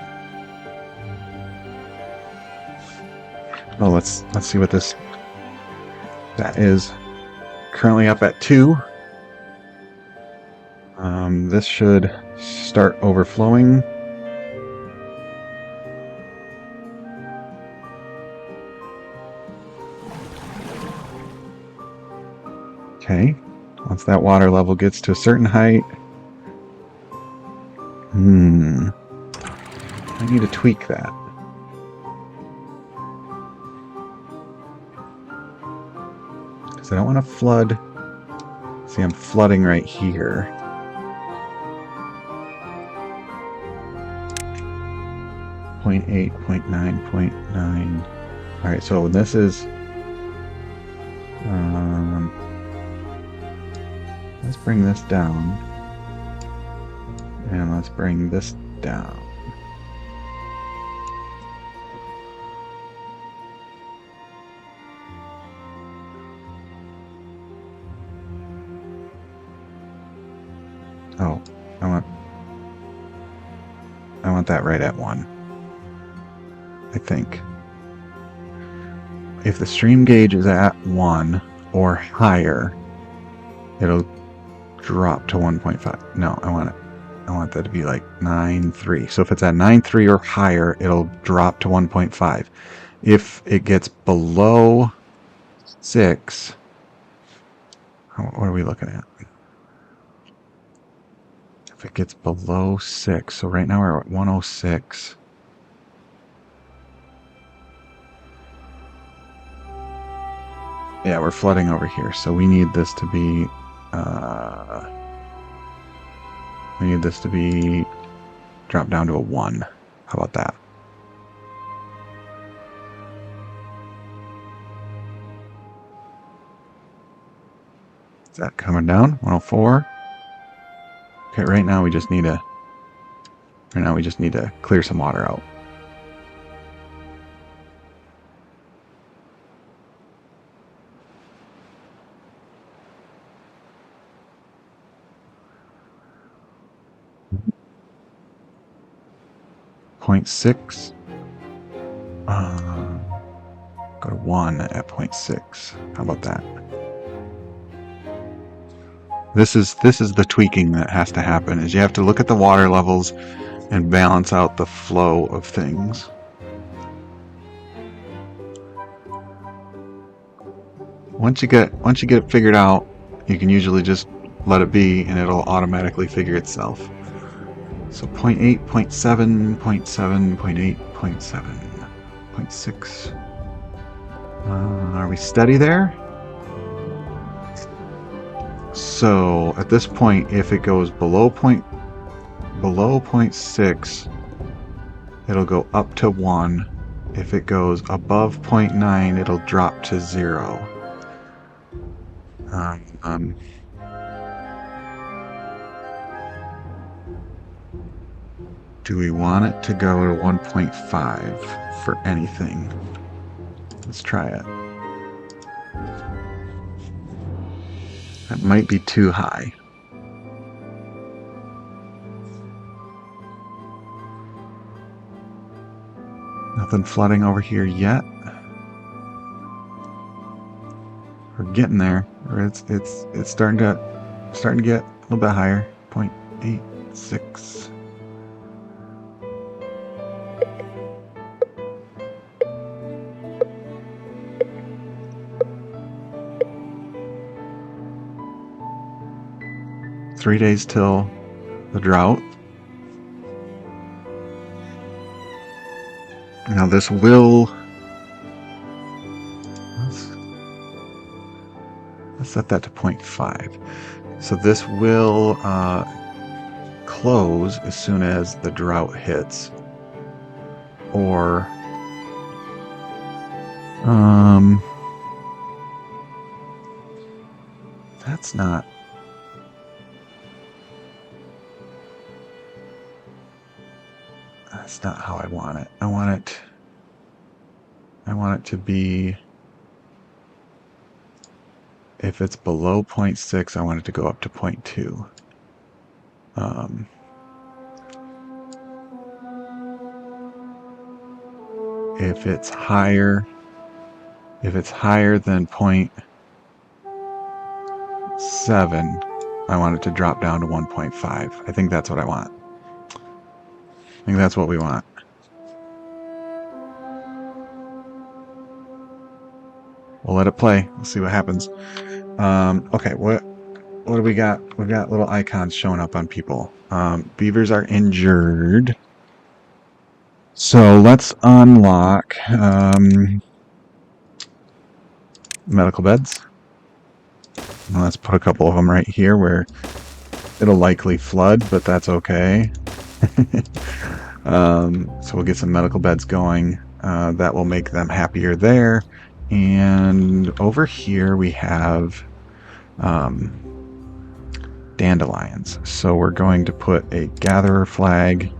Oh, let's see what that is. Currently up at 2. This should start overflowing. Okay, once that water level gets to a certain height, I need to tweak that. Because I don't want to flood. See, I'm flooding right here. .8, 0.9, 0.9. All right, so this is. Let's bring this down. And let's bring this down. Oh, I want that right at 1. I think. If the stream gauge is at 1 or higher, it'll drop to 1.5. No, I want that to be like 9.3. So if it's at 9.3 or higher, it'll drop to 1.5. If it gets below 6, what are we looking at? If it gets below 6, so right now we're at 106. Yeah, we're flooding over here, so we need this to be dropped down to a 1. How about that? Is that coming down? 104. Okay, right now we just need to clear some water out. .6. Go to 1 at 0.6. How about that? This is the tweaking that has to happen. Is you have to look at the water levels and balance out the flow of things. Once you get it figured out, you can usually just let it be and it'll automatically figure itself. So 0.8, 0.7, 0.7, 0.8, 0.7, 0.6. Are we steady there? So at this point, if it goes below 0.6, it'll go up to 1. If it goes above 0.9, it'll drop to 0. Do we want it to go to 1.5 for anything? Let's try it. That might be too high. Nothing flooding over here yet. We're getting there. It's starting to get a little bit higher. 0.86. Three days till the drought. Now this will, let's set that to 0.5. So this will close as soon as the drought hits. Or that's not. That's not how I want it. I want it to be, if it's below 0.6, I want it to go up to 0.2. If it's higher than 0.7, I want it to drop down to 1.5. I think that's what I want. I think that's what we want. We'll let it play. We'll see what happens. Okay, what do we got? We've got little icons showing up on people. Beavers are injured. So let's unlock medical beds. And let's put a couple of them right here where it'll likely flood, but that's okay. So we'll get some medical beds going. That will make them happier there. And over here we have dandelions. So we're going to put a gatherer flag.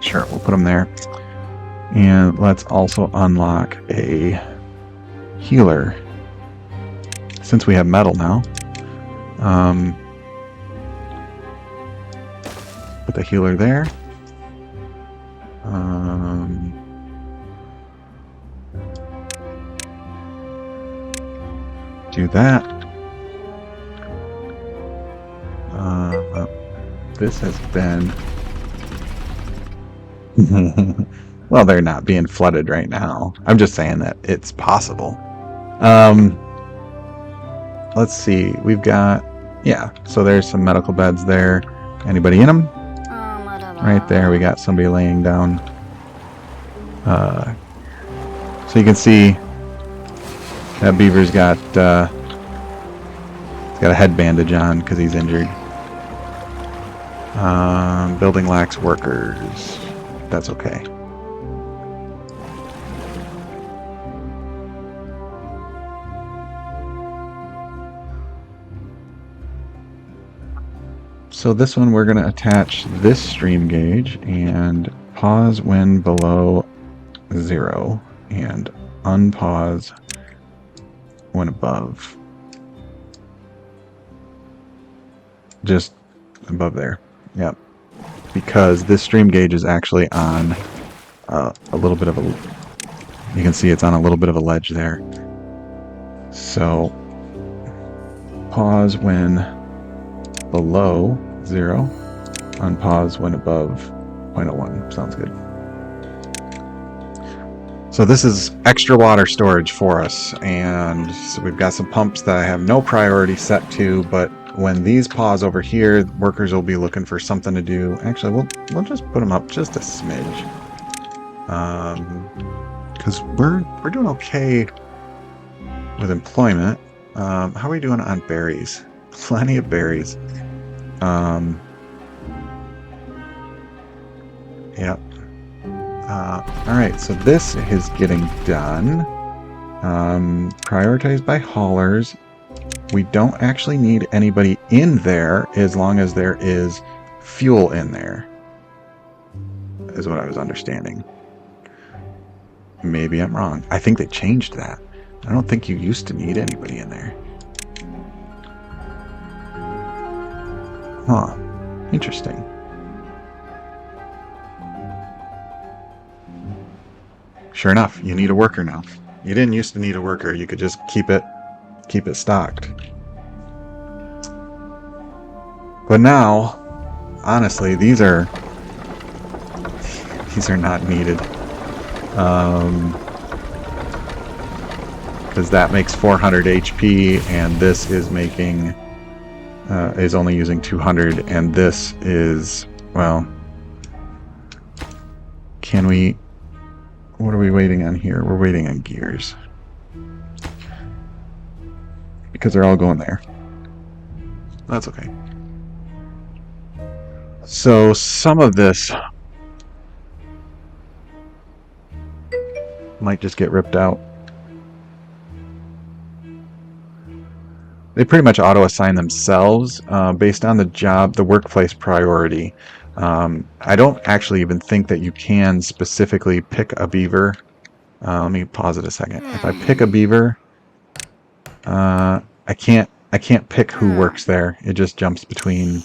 Sure, we'll put them there. And let's also unlock a healer. Since we have metal now. Put the healer there. Do that. This has been... Well, they're not being flooded right now. I'm just saying that it's possible. Let's see. We've got... Yeah, so there's some medical beds there. Anybody in them? Right there, we got somebody laying down. So you can see that beaver's got he's got a head bandage on because he's injured. Building lacks workers. That's okay. So this one we're going to attach this stream gauge and pause when below 0 and unpause when above. Just above there. Yep. Because this stream gauge is actually on a little bit of a... You can see it's on a little bit of a ledge there. So pause when below 0, unpause when above 0.01. Sounds good. So this is extra water storage for us, and so we've got some pumps that I have no priority set to, but when these pause over here, workers will be looking for something to do. Actually, we'll just put them up just a smidge, because we're doing okay with employment. How are we doing on berries? Plenty of berries. Yep. Alright, so this is getting done. Prioritized by haulers. We don't actually need anybody in there as long as there is fuel in there, is what I was understanding. Maybe I'm wrong. I think they changed that. I don't think you used to need anybody in there. Huh. Interesting. Sure enough, you need a worker now. You didn't used to need a worker. You could just keep it stocked. But now, honestly, these are not needed. Because that makes 400 HP, and this is making is only using 200, and this is, well, can we... What are we waiting on here? We're waiting on gears. Because they're all going there. That's okay. So some of this might just get ripped out. They pretty much auto-assign themselves based on the job, the workplace priority. I don't actually even think that you can specifically pick a beaver. Let me pause it a second. If I pick a beaver, I can't pick who works there. It just jumps between.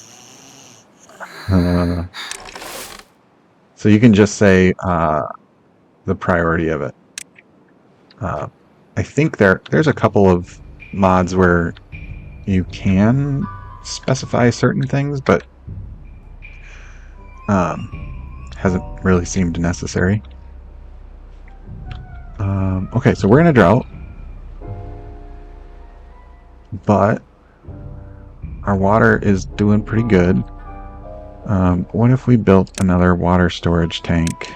So you can just say the priority of it. I think there's a couple of mods where you can specify certain things, but hasn't really seemed necessary. Okay, so we're in a drought, but our water is doing pretty good. What if we built another water storage tank?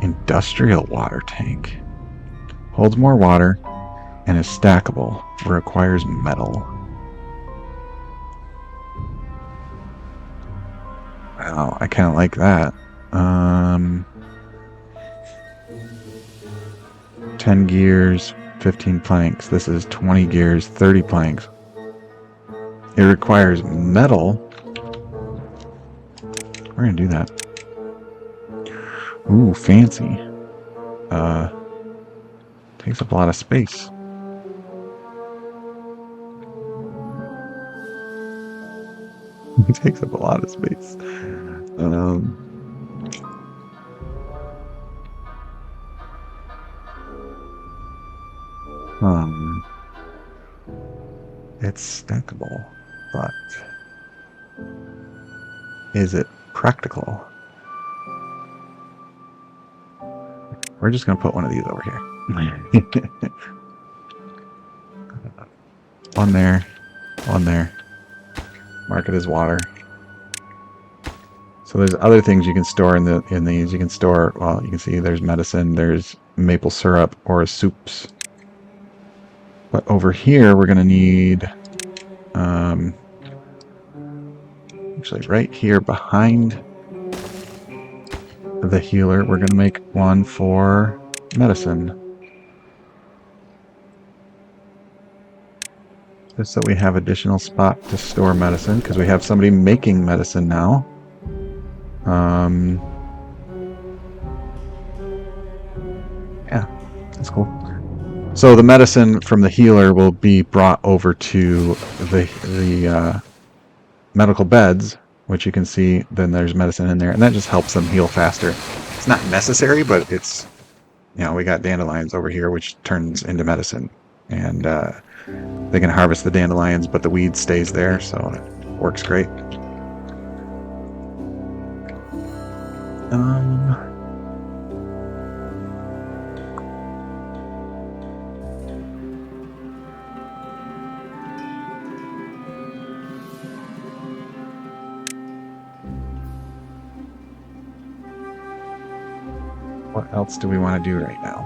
Industrial water tank. Holds more water and is stackable. Requires metal. Wow, I kind of like that. 10 gears, 15 planks. This is 20 gears, 30 planks. It requires metal. We're gonna do that. Ooh, fancy. Takes up a lot of space. It takes up a lot of space. It's stackable, but is it practical? We're just gonna put one of these over here. One there, one there. Mark it as water. So there's other things you can store in these. You can store, well, you can see there's medicine, there's maple syrup or soups. But over here we're gonna need actually right here behind the healer, we're gonna make one for medicine. Just so we have additional spot to store medicine, because we have somebody making medicine now. Yeah, that's cool. So the medicine from the healer will be brought over to the medical beds, which you can see then there's medicine in there, and that just helps them heal faster. It's not necessary, but it's, you know, we got dandelions over here, which turns into medicine. And they can harvest the dandelions, but the weed stays there, so it works great. What else do we want to do right now?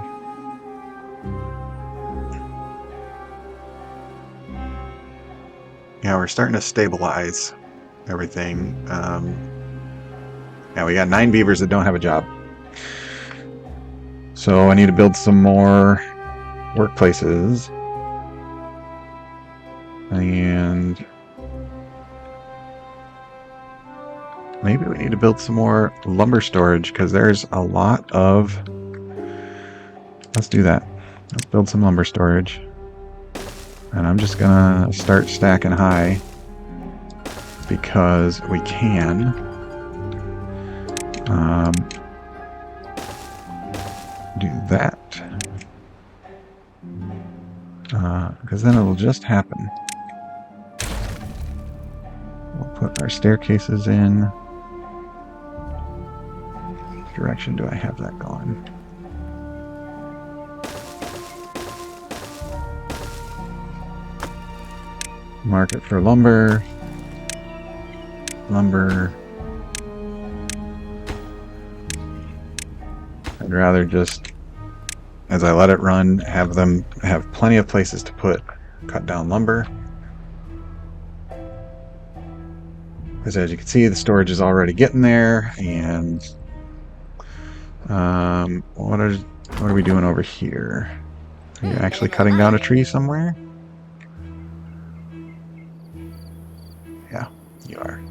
Yeah, we're starting to stabilize everything. Yeah, we got 9 beavers that don't have a job. So I need to build some more workplaces. And maybe we need to build some more lumber storage, because there's a lot of... Let's do that. Let's build some lumber storage. And I'm just gonna start stacking high because we can. Do that. Because then it'll just happen. We'll put our staircases in. Which direction do I have that going? Market for lumber. Lumber. I'd rather just, as I let it run, have them have plenty of places to put cut down lumber. Because as you can see, the storage is already getting there. And what are we doing over here? Are you actually cutting down a tree somewhere? Yeah, you are.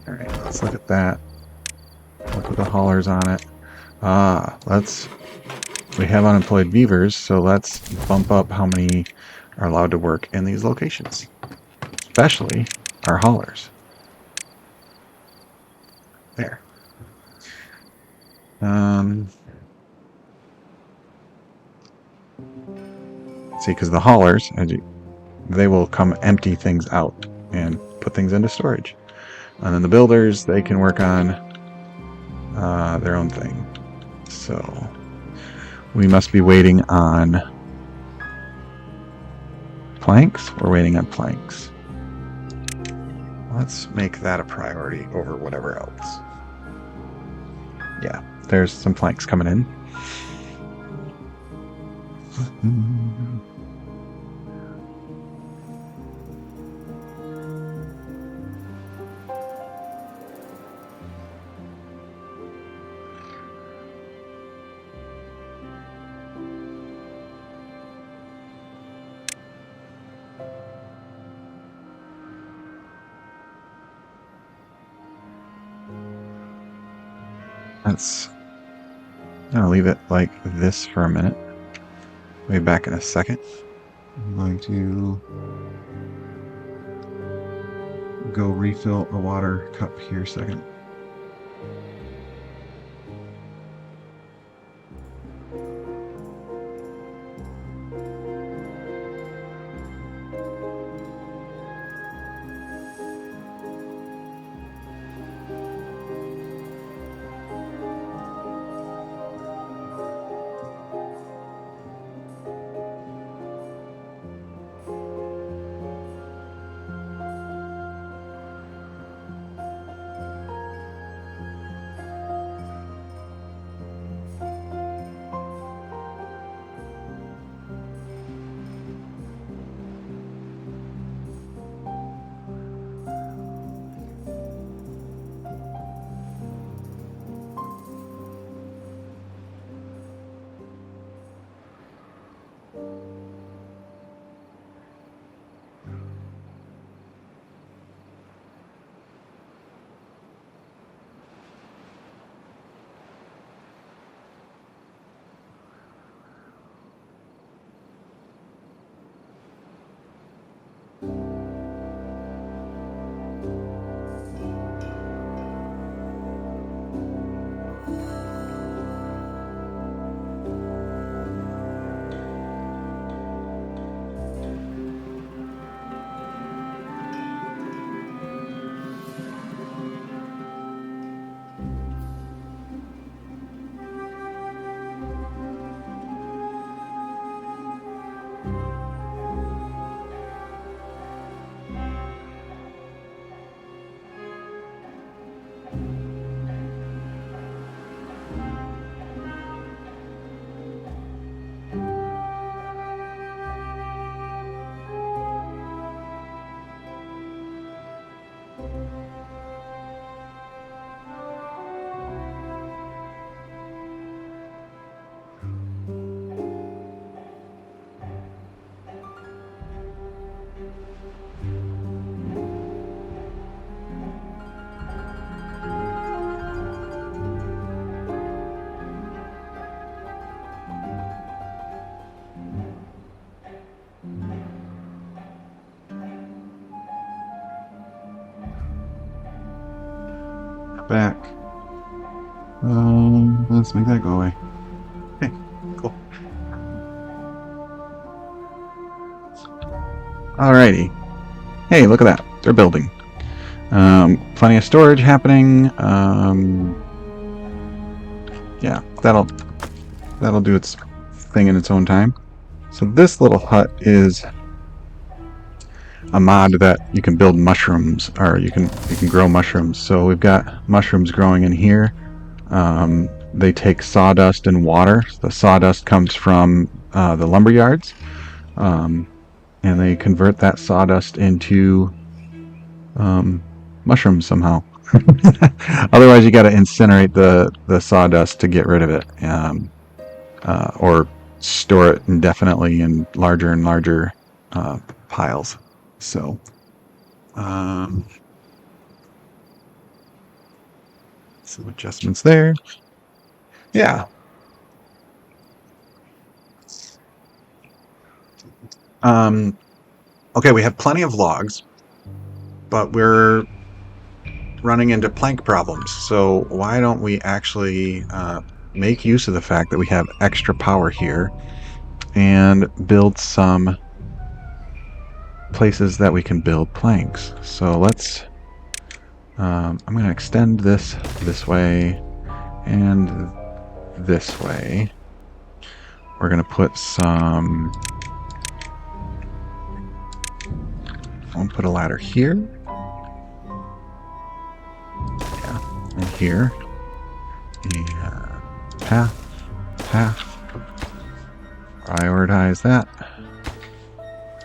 Alright, let's look at that. We'll put the haulers on it. We have unemployed beavers, so let's bump up how many are allowed to work in these locations. Especially our haulers. See, because the haulers, they will come empty things out and put things into storage. And then the builders, they can work on their own thing. So we must be waiting on planks. We're waiting on planks. Let's make that a priority over whatever else. Yeah, there's some planks coming in. Let's I'll leave it like this for a minute. We'll be back in a second. I'm going to go refill a water cup here a second. Back. Let's make that go away. Okay, cool. Alrighty. Hey, look at that. They're building. Plenty of storage happening. Yeah, that'll do its thing in its own time. So this little hut is a mod that you can build mushrooms, or you can grow mushrooms. So we've got mushrooms growing in here. They take sawdust and water. The sawdust comes from the lumber yards, and they convert that sawdust into mushrooms somehow. Otherwise, you got to incinerate the sawdust to get rid of it, or store it indefinitely in larger and larger piles. So, some adjustments there. Yeah. Okay, we have plenty of logs, but we're running into plank problems. So why don't we actually make use of the fact that we have extra power here and build some places that we can build planks. So let's, I'm going to extend this way and this way. We're going to put some, I'll put a ladder here. Yeah, and here. And path, path. Prioritize that.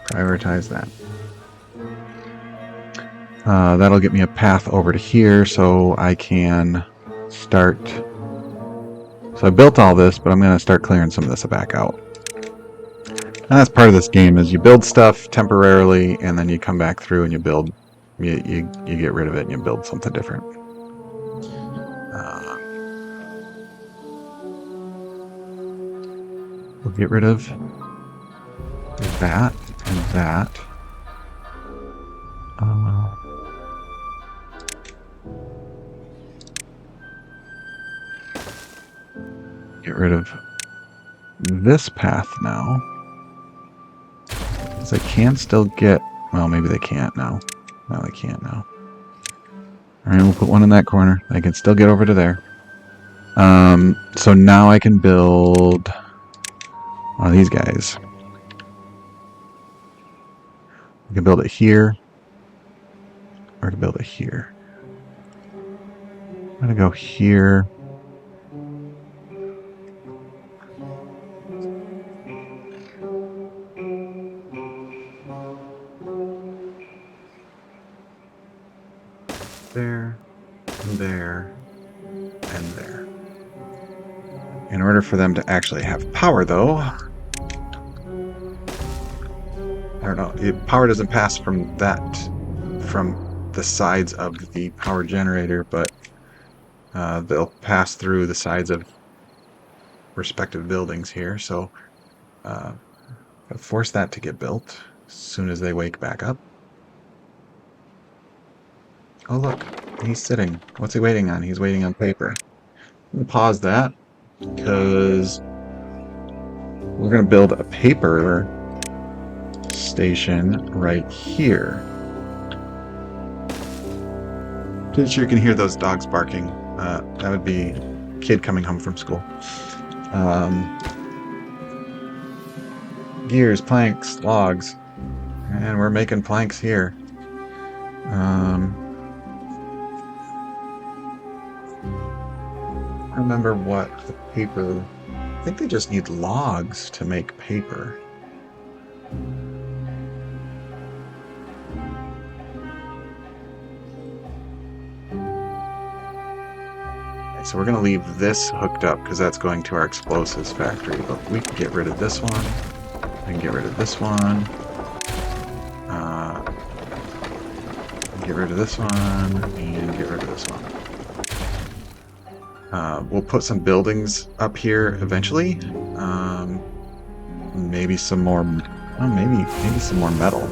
Prioritize that. That'll get me a path over to here so I can start. So I built all this, but I'm going to start clearing some of this back out. And that's part of this game is you build stuff temporarily and then you come back through and you build, you get rid of it and you build something different. We'll get rid of that and that. Get rid of this path now. Because they can still get, well, maybe they can't now. No, they can't now. Alright, we'll put one in that corner. They can still get over to there. So now I can build one of these guys. I can build it here. Or I can build it here. I'm gonna go here. There, there, and there. In order for them to actually have power, though, I don't know, power doesn't pass from the sides of the power generator, but they'll pass through the sides of respective buildings here, so force that to get built as soon as they wake back up. Oh look, he's sitting. What's he waiting on? He's waiting on paper. I'm going to pause that because we're going to build a paper station right here. Pretty sure you can hear those dogs barking. That would be a kid coming home from school. Gears, planks, logs. And we're making planks here. I remember what the paper... I think they just need logs to make paper. Okay, so we're going to leave this hooked up because that's going to our explosives factory. But we can get rid of this one. We can get rid of this one. Get rid of this one. And get rid of this one. We'll put some buildings up here eventually. Maybe some more. Oh, maybe some more metal.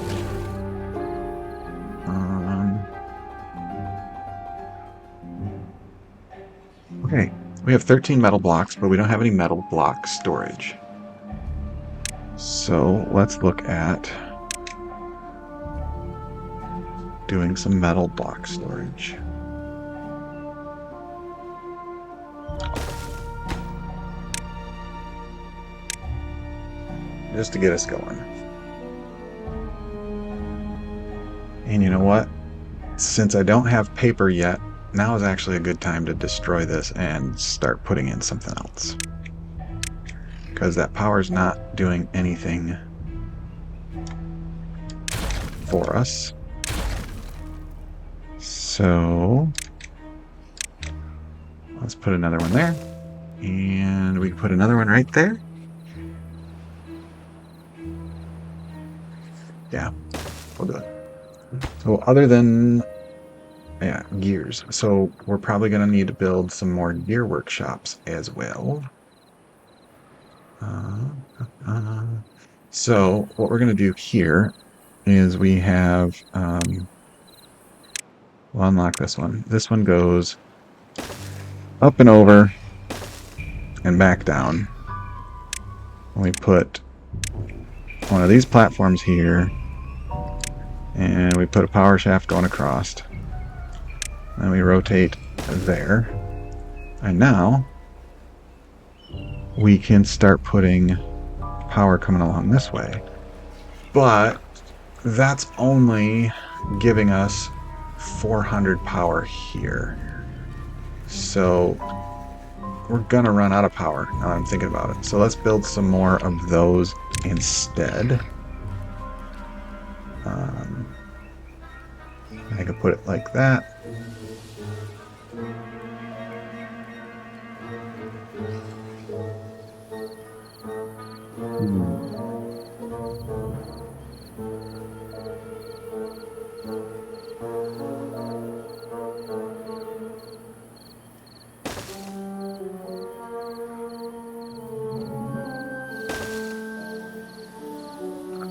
Okay, we have 13 metal blocks, but we don't have any metal block storage. So let's look at doing some metal block storage. Just to get us going. And you know what? Since I don't have paper yet, now is actually a good time to destroy this and start putting in something else. Because that power's not doing anything for us. So let's put another one there. And we can put another one right there. Yeah, we'll do it. So other than, yeah, gears. So we're probably going to need to build some more gear workshops as well. So what we're going to do here is we have We'll unlock this one. This one goes up and over and back down. We put one of these platforms here, and we put a power shaft going across. Then we rotate there. And now we can start putting power coming along this way. But that's only giving us 400 power here. So we're gonna run out of power now I'm thinking about it. So let's build some more of those instead. I could put it like that.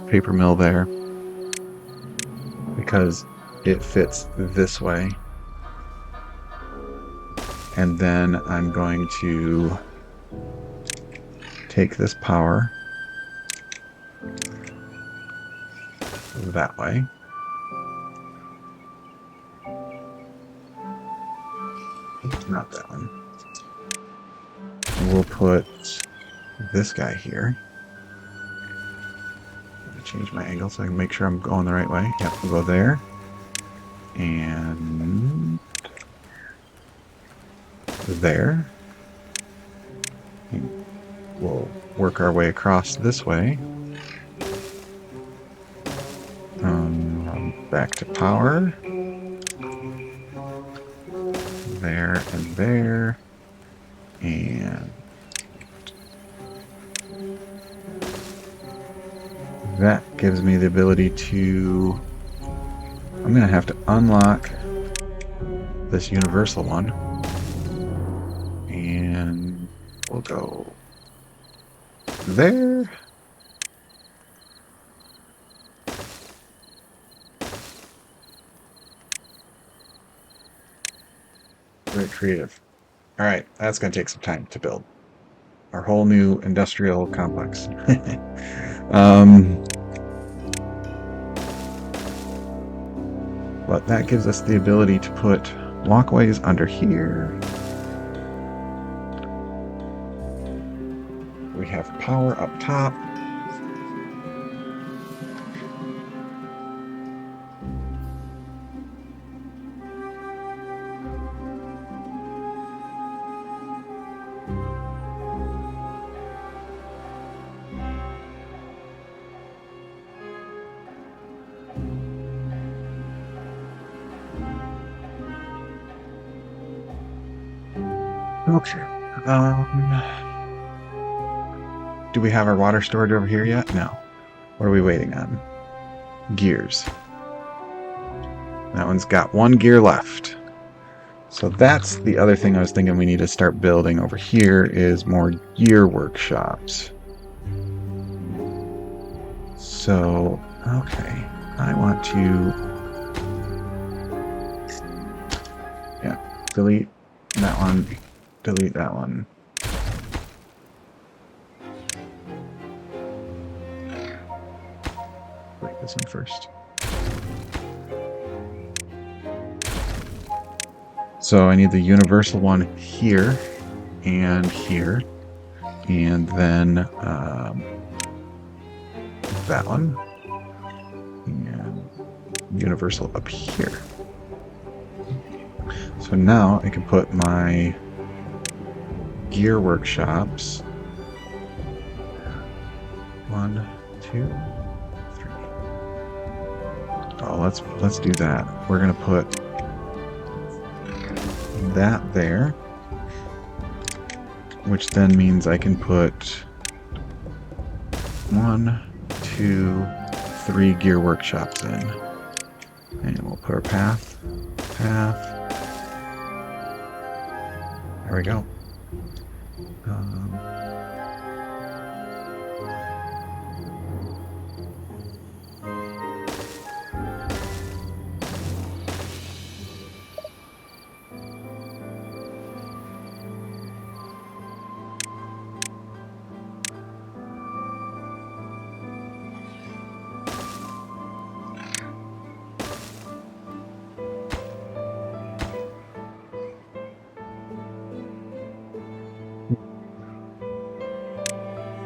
Paper mill there because it fits this way. And then I'm going to take this power that way. Not that one. We'll put this guy here. Change my angle so I can make sure I'm going the right way. Yep, we'll go there. And there. We'll work our way across this way. Back to power. There and there. And that gives me the ability to... I'm going to have to unlock this universal one. And we'll go there. Very creative. All right, that's going to take some time to build. Our whole new industrial complex. But that gives us the ability to put walkways under here. We have power up top. Okay. Do we have our water storage over here yet? No. What are we waiting on? Gears. That one's got one gear left. So that's the other thing I was thinking we need to start building over here is more gear workshops. So, okay. I want to... Yeah, delete that one. Delete that one. Break this one first. So I need the universal one here and here, and then that one, and universal up here. So now I can put my gear workshops. 1, 2, 3. Oh, let's do that. We're gonna put that there, which then means I can put 1, 2, 3 gear workshops in, and we'll put our path. There we go.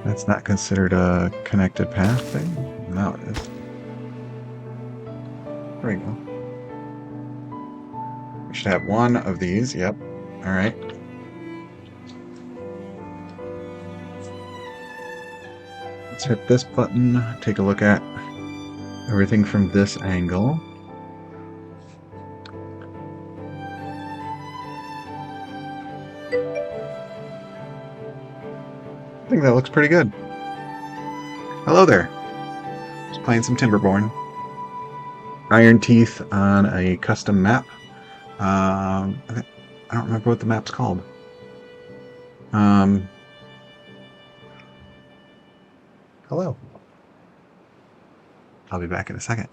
That's not considered a connected path thing? No, it is. There we go. We should have one of these. Yep. All right. Let's hit this button. Take a look at everything from this angle. I think that looks pretty good. Hello there. Just playing some Timberborn. Ironteeth on a custom map. I don't remember what the map's called. Hello. I'll be back in a second.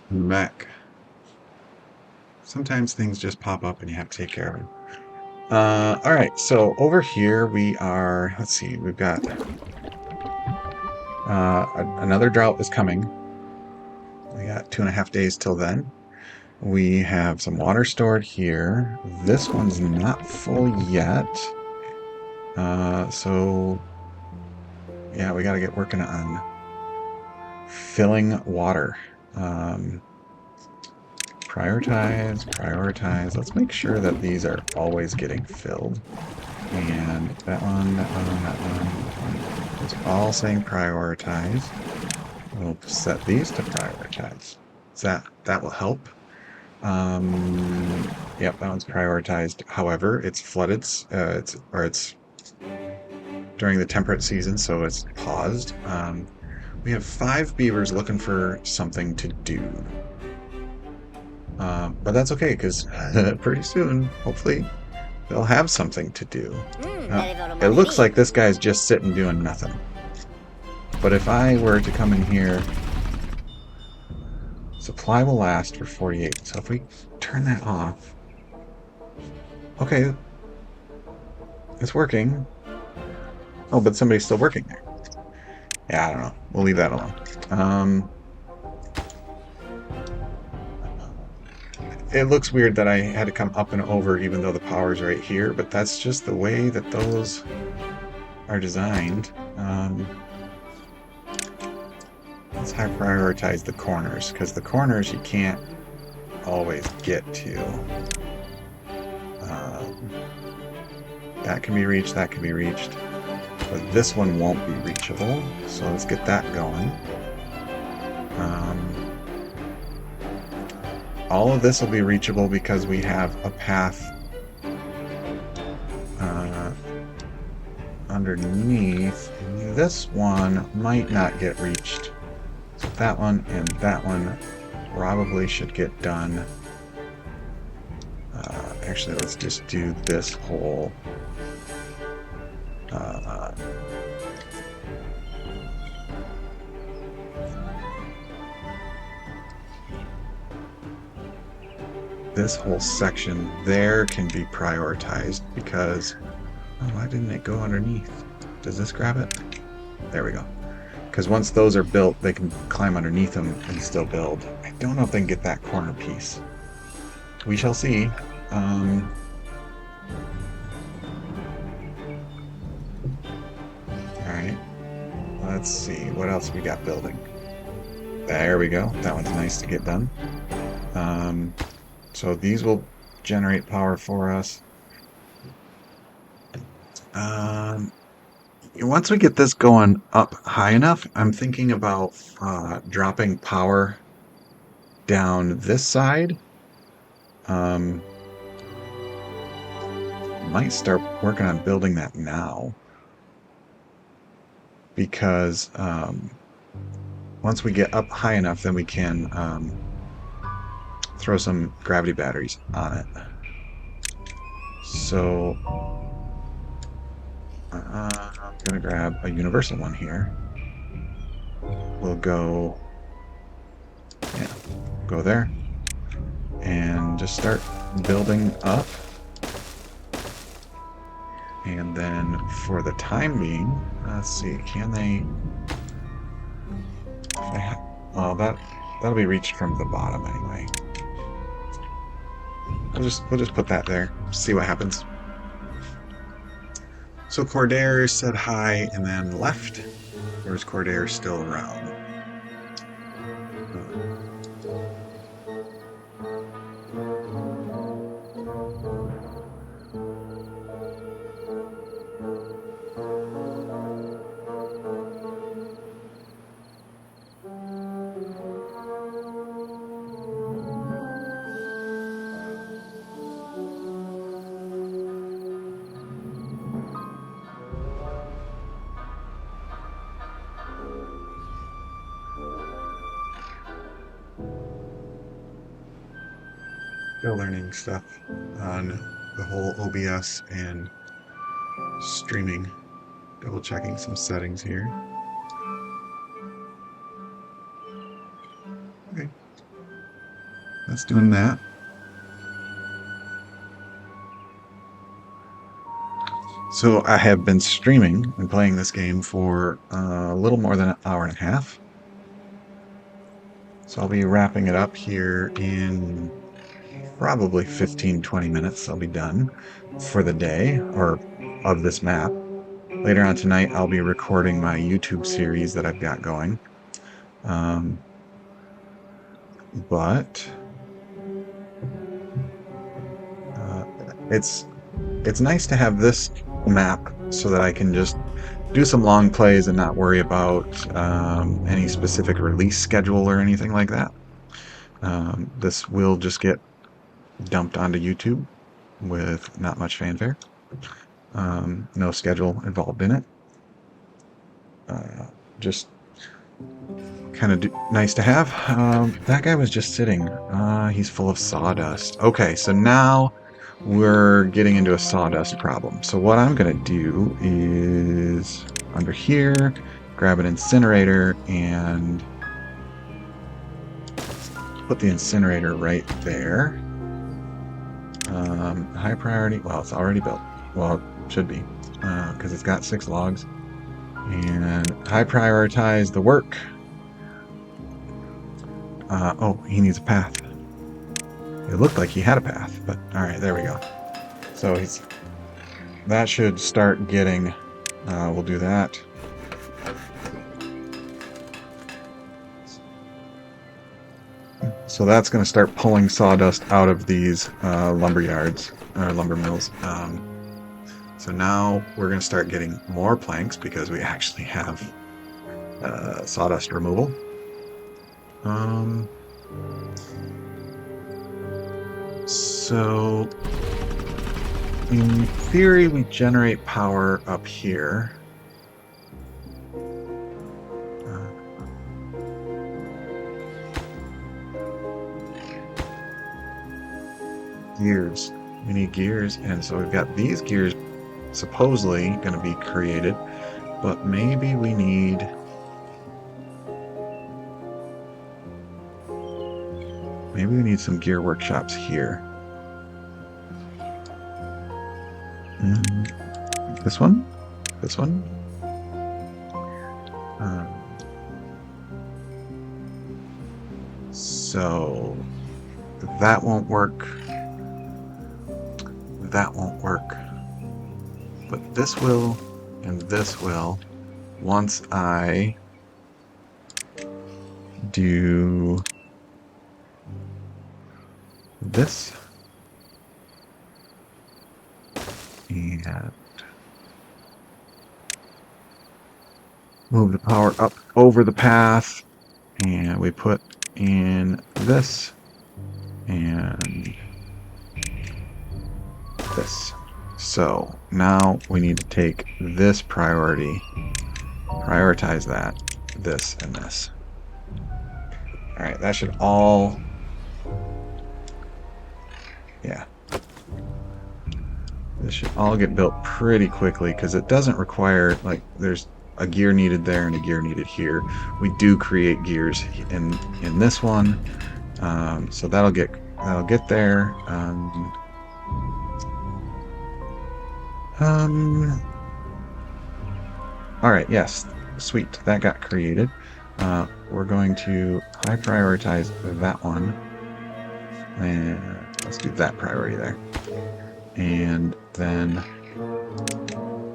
I'm back. Sometimes things just pop up and you have to take care of them. All right, so over here we are, let's see, we've got another drought is coming. We got 2.5 days till then. We have some water stored here. This one's not full yet. So yeah, we got to get working on filling water. Prioritize. Let's make sure that these are always getting filled. And that one. It's all saying prioritize. We'll set these to prioritize. That will help. Yep, that one's prioritized. However, it's flooded. It's during the temperate season, so it's paused. We have 5 beavers looking for something to do. But that's okay, because pretty soon, hopefully, they'll have something to do. It looks like this guy's just sitting doing nothing. But if I were to come in here, supply will last for 48. So if we turn that off, okay, it's working. Oh, but somebody's still working there. Yeah, I don't know. We'll leave that alone. It looks weird that I had to come up and over even though the power's right here, but that's just the way that those are designed. Let's high prioritize the corners, because the corners you can't always get to. That can be reached, that can be reached. But this one won't be reachable, so let's get that going. All of this will be reachable because we have a path underneath. This one might not get reached. So that one and that one probably should get done. Actually, let's just do this whole this whole section there can be prioritized because, oh, why didn't it go underneath? Does this grab it? There we go. Because once those are built, they can climb underneath them and still build. I don't know if they can get that corner piece. We shall see. Alright. Let's see. What else we got building? There we go. That one's nice to get done. So these will generate power for us. Once we get this going up high enough, I'm thinking about dropping power down this side. Might start working on building that now, because once we get up high enough, then we can throw some gravity batteries on it. So I'm gonna grab a universal one here. We'll go there and just start building up. And then for the time being, let's see, can they? Well, that'll be reached from the bottom anyway. We'll just put that there. See what happens. So Cordair said hi and then left. Or is Cordair still around? Still learning stuff on the whole OBS and streaming. Double checking some settings here. Okay, that's doing that. So I have been streaming and playing this game for a little more than an hour and a half. So I'll be wrapping it up here in probably 15-20 minutes. I'll be done for the day, or of this map. Later on tonight, I'll be recording my YouTube series that I've got going. But it's nice to have this map so that I can just do some long plays and not worry about any specific release schedule or anything like that. This will just get dumped onto YouTube with not much fanfare. No schedule involved in it. Just Kind of nice to have. That guy was just sitting. He's full of sawdust. Okay, so now we're getting into a sawdust problem. So what I'm going to do is under here, grab an incinerator and put the incinerator right there. High priority. Well, it's already built. Well, it should be because it's got 6 logs. And high prioritize the work. Oh, he needs a path. It looked like he had a path, but all right, there we go. So that should start getting, we'll do that. So that's going to start pulling sawdust out of these lumber yards, or lumber mills. So now we're going to start getting more planks because we actually have sawdust removal. So in theory, we generate power up here. Gears. We need gears, and so we've got these gears supposedly going to be created, but maybe we need some gear workshops here. This one? This one? So that won't work. That won't work. But this will, and this will, once I do this and move the power up over the path, and we put in this and this. So now we need to take this priority, prioritize that, this, and this. All right, that should all, yeah. This should all get built pretty quickly because it doesn't require, like, there's a gear needed there and a gear needed here. We do create gears in this one, so that'll get there. All right, yes, sweet, that got created. We're going to high prioritize that one, and let's do that priority there, and then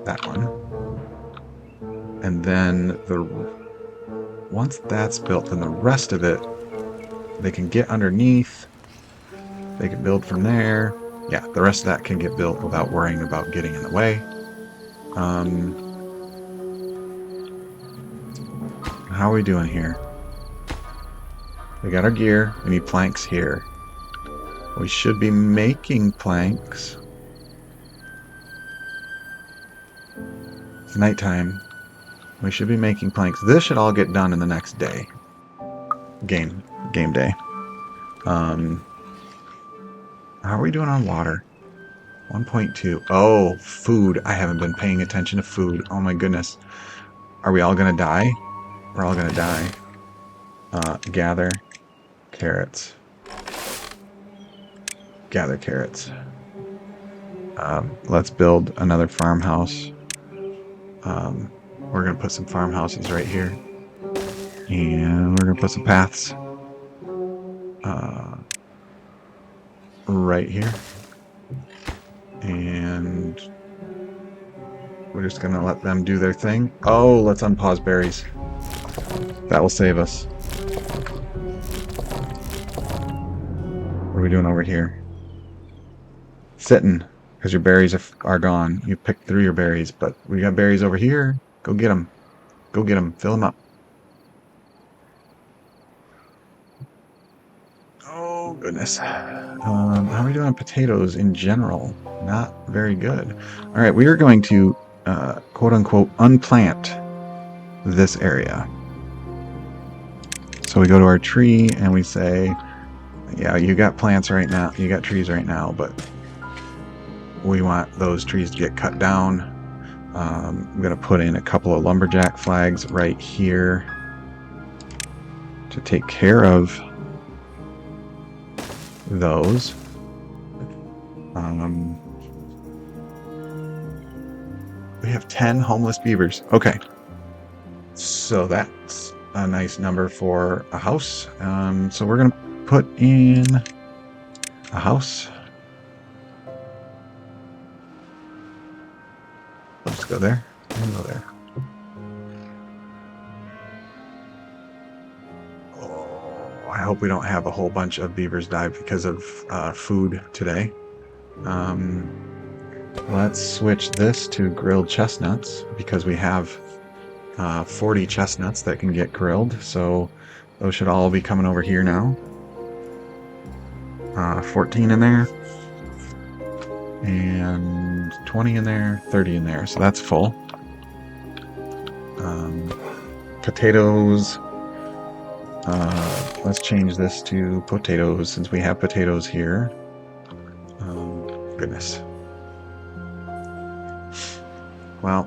that one, and then once that's built, then the rest of it, they can get underneath, they can build from there. Yeah, the rest of that can get built without worrying about getting in the way. How are we doing here? We got our gear. We need planks here. We should be making planks. It's nighttime. We should be making planks. This should all get done in the next day. Game day. How are we doing on water? 1.2. Oh, food. I haven't been paying attention to food. Oh my goodness. Are we all gonna die? We're all gonna die. Gather carrots. Gather carrots. Let's build another farmhouse. We're gonna put some farmhouses right here. And we're gonna put some paths. Right here. And we're just gonna let them do their thing. Oh, let's unpause berries. That will save us. What are we doing over here? Sitting, because your berries are gone. You picked through your berries, but we got berries over here. Go get them. Go get them. Fill them up. Oh, goodness. How are we doing on potatoes in general? Not very good. All right, we are going to, quote-unquote, unplant this area. So we go to our tree and we say, yeah, you got plants right now, you got trees right now, but we want those trees to get cut down. I'm going to put in a couple of lumberjack flags right here to take care of those. We have 10 homeless beavers. Okay. So that's a nice number for a house. So we're going to put in a house. Let's go there and go there. Oh, I hope we don't have a whole bunch of beavers die because of food today. Let's switch this to grilled chestnuts because we have 40 chestnuts that can get grilled. So those should all be coming over here now. 14 in there. And 20 in there, 30 in there. So that's full. Potatoes. Let's change this to potatoes since we have potatoes here. Goodness. Well,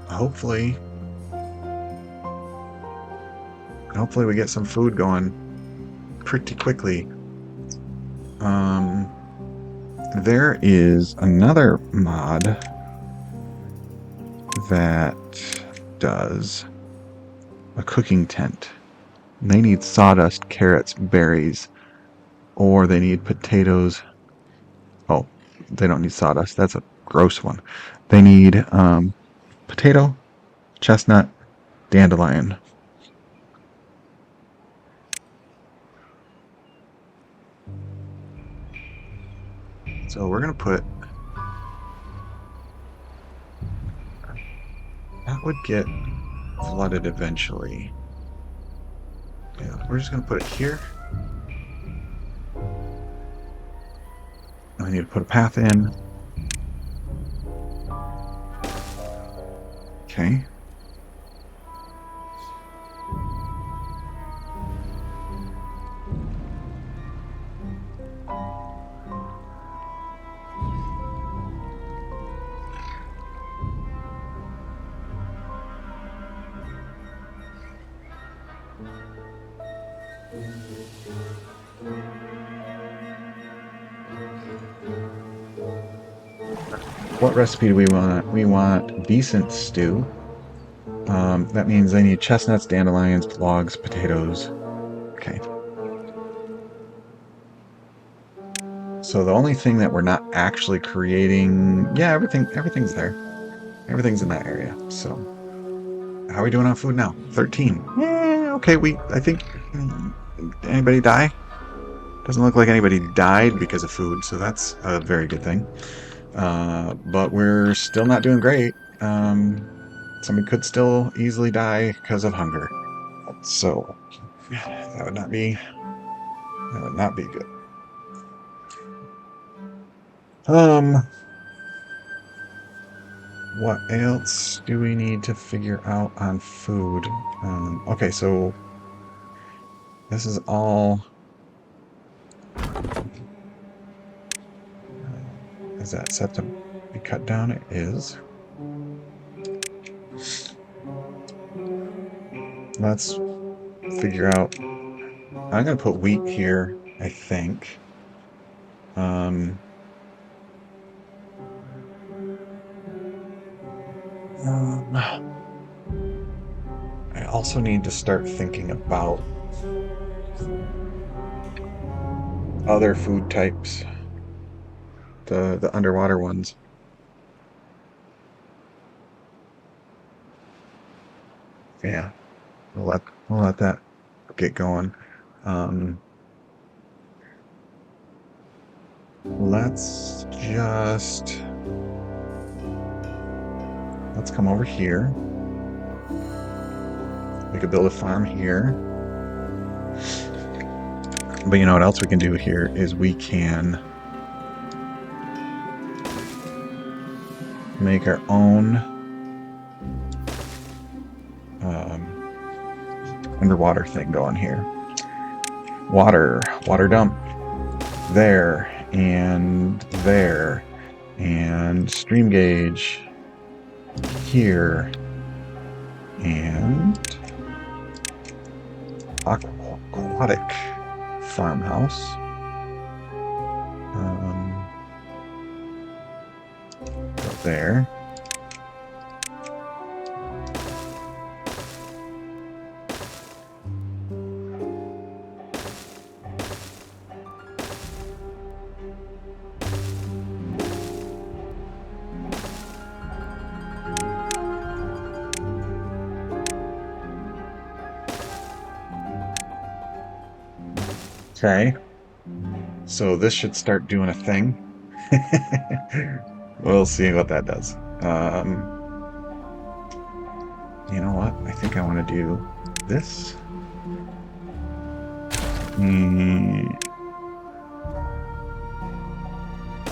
hopefully we get some food going pretty quickly. There is another mod that does a cooking tent. They need sawdust, carrots, berries, or they need potatoes. Oh, they don't need sawdust. That's a gross one. They need potato, chestnut, dandelion. So we're going to put... That would get flooded eventually. Yeah, we're just going to put it here. I need to put a path in. Okay. What recipe do we want? We want decent stew. That means I need chestnuts, dandelions, logs, potatoes. Okay. So the only thing that we're not actually creating... Yeah, everything's there. Everything's in that area. So how are we doing on food now? 13. Yeah, okay, I think... Anybody die? Doesn't look like anybody died because of food, so that's a very good thing. But we're still not doing great. Somebody could still easily die because of hunger. So that would not be good. What else do we need to figure out on food? Okay, so this is all... Is that set to be cut down? It is. Let's figure out... I'm going to put wheat here, I think. I also need to start thinking about other food types. The underwater ones. Yeah, we'll let that get going. Let's come over here. We could build a farm here. But you know what else we can do here is we can make our own underwater thing going here. Water dump there, and stream gauge here, and aquatic farmhouse. Go there. Okay, so this should start doing a thing. We'll see what that does. You know what? I think I want to do this.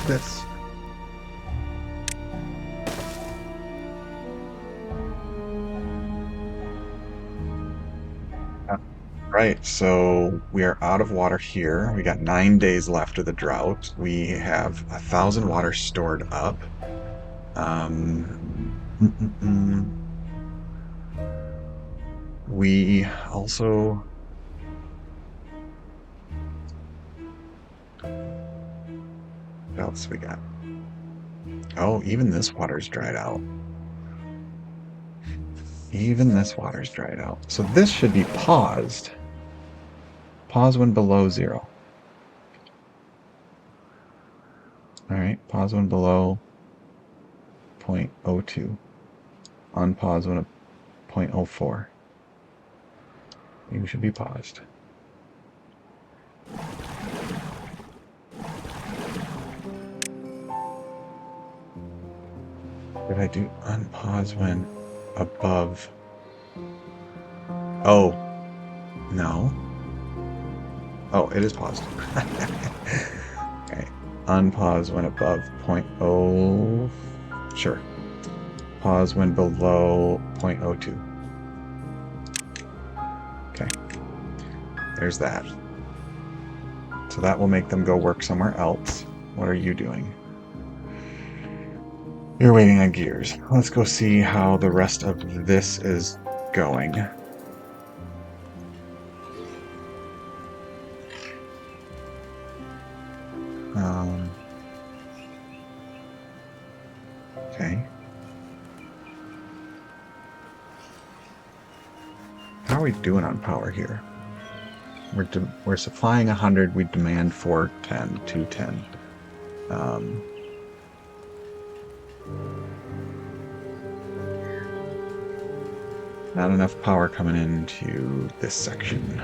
This. Right, so we are out of water here. We got 9 days left of the drought. We have 1,000 water stored up. We also... What else we got? Oh, even this water's dried out. Even this water's dried out. So this should be paused. Pause when below 0. Alright, pause when below 0.02. Unpause when at 0.04. You should be paused. Did I do unpause when above? Oh, no. Oh, it is paused. Okay. Unpause when above 0.0. Sure. Pause when below 0.02. Okay. There's that. So that will make them go work somewhere else. What are you doing? You're waiting on gears. Let's go see how the rest of this is going. Okay. How are we doing on power here? We're supplying 100. We demand 410, 210. Not enough power coming into this section.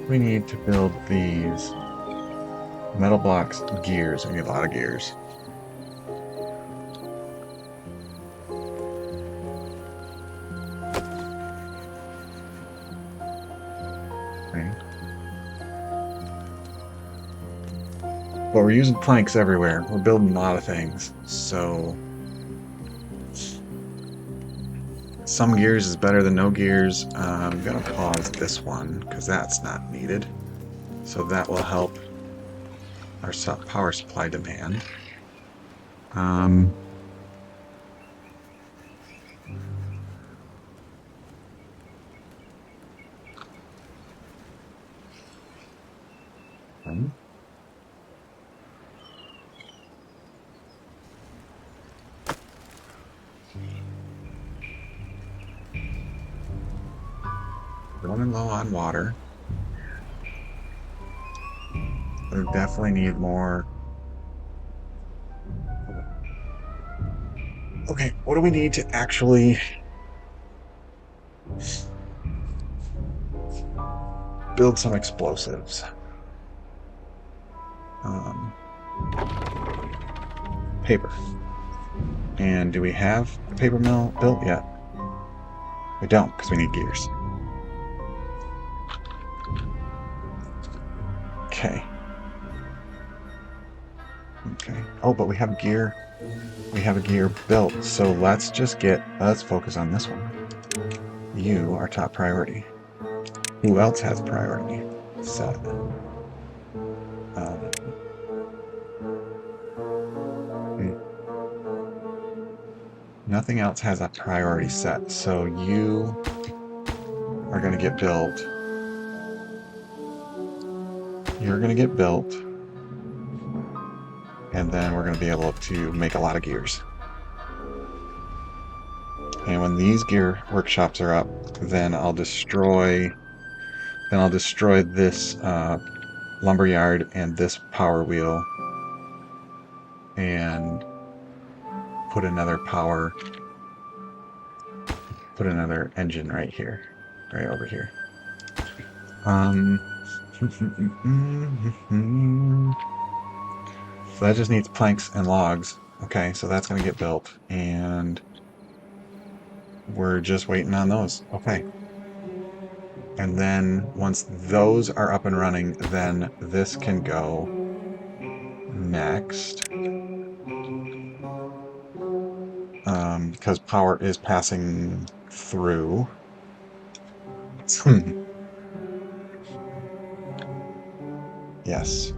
We need to build these metal blocks, gears. We need a lot of gears. Okay. But we're using planks everywhere. We're building a lot of things. So some gears is better than no gears. I'm going to pause this one because that's not needed. So that will help our power supply demand. Running low on water. We definitely need more. Okay, what do we need to actually build some explosives? Paper. And do we have a paper mill built yet? We don't, because we need gears. Okay. Okay. Oh, but we have gear. We have a gear built. So let's focus on this one. You are top priority. Who else has priority set? Um, Nothing else has a priority set. So you are going to get built. You're going to get built. And then we're going to be able to make a lot of gears. And when these gear workshops are up, then I'll destroy this lumberyard and this power wheel and put another engine right here, right over here. So that just needs planks and logs. Okay, so that's going to get built, and we're just waiting on those. Okay. And then once those are up and running, then this can go next. Because power is passing through. Yes.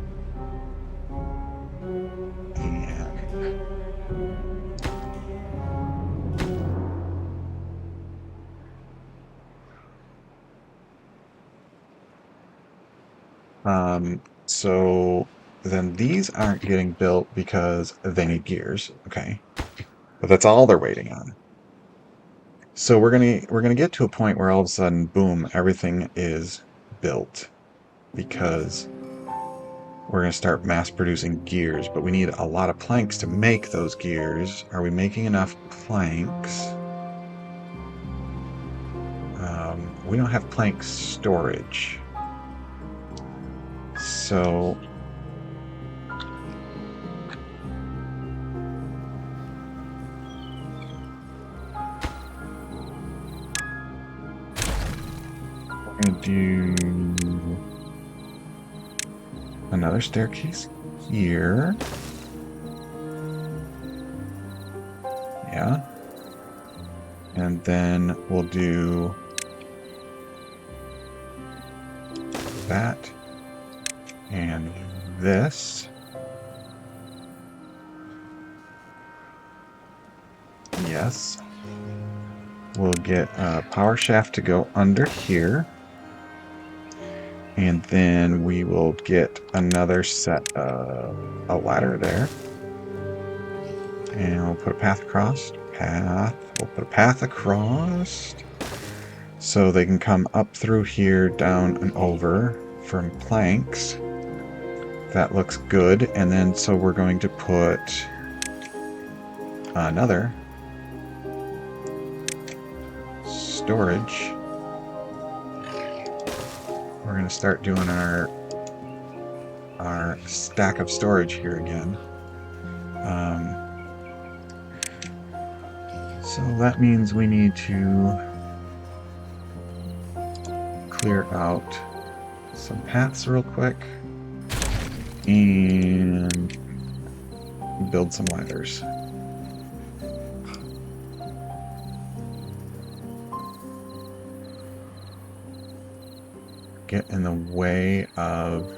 So then these aren't getting built because they need gears, okay? But that's all they're waiting on. So we're gonna get to a point where all of a sudden, boom, everything is built because we're gonna start mass producing gears, but we need a lot of planks to make those gears. Are we making enough planks? We don't have plank storage. So we're gonna do another staircase here. Yeah. And then we'll do that and this. Yes. We'll get a power shaft to go under here. And then we will get another set of a ladder there. And we'll put a path across. We'll put a path across. So they can come up through here, down and over from planks. That looks good. And then so we're going to put another storage. We're going to start doing our stack of storage here again. So that means we need to clear out some paths real quick and build some ladders. Get in the way of...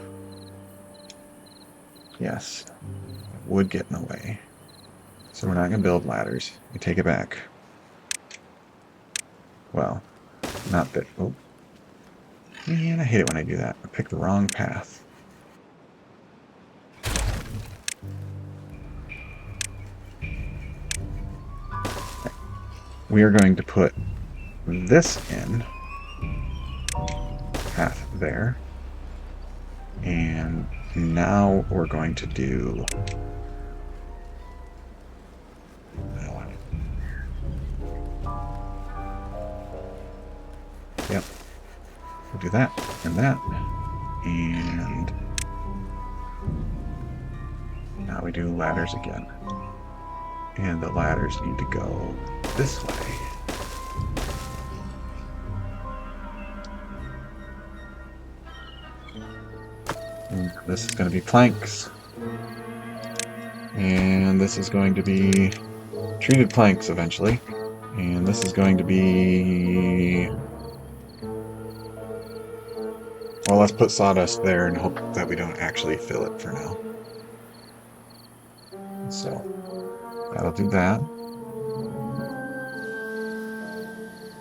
Yes, would get in the way. So we're not going to build ladders. We take it back. Well, not that... Oh. Man, I hate it when I do that. I pick the wrong path. We are going to put this in. Path there. And now we're going to do... Yep. We'll do that and that. And now we do ladders again. And the ladders need to go this way. This is going to be planks. And this is going to be treated planks eventually. And this is going to be... Well, let's put sawdust there and hope that we don't actually fill it for now. So, that'll do that.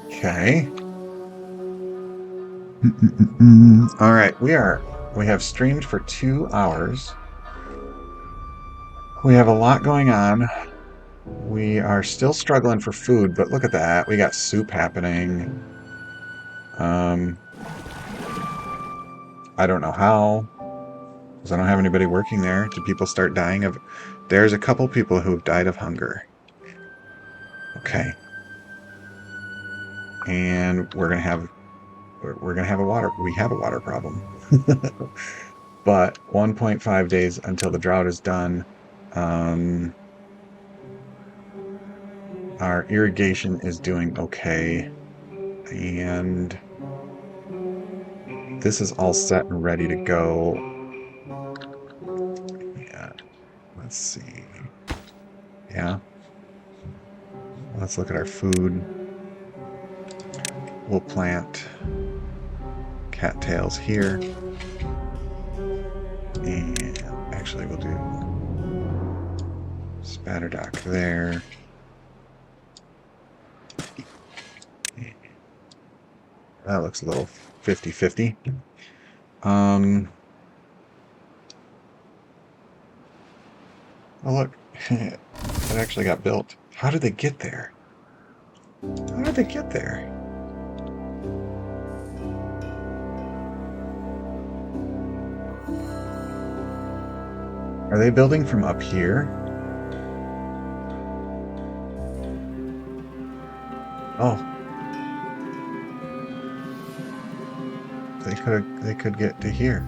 Okay. All right, we have streamed for 2 hours. We have a lot going on. We are still struggling for food, but look at that. We got soup happening. I don't know how, because I don't have anybody working there. Do people start dying of... There's a couple people who have died of hunger. Okay. And we're gonna have a water... We have a water problem. But 1.5 days until the drought is done. Our irrigation is doing okay. And this is all set and ready to go. Yeah. Let's see. Yeah. Let's look at our food. We'll plant cattails here. And actually we'll do spatterdock there. That looks a little 50-50. Oh look, it actually got built. How did they get there? How did they get there? Are they building from up here? Oh. They could get to here.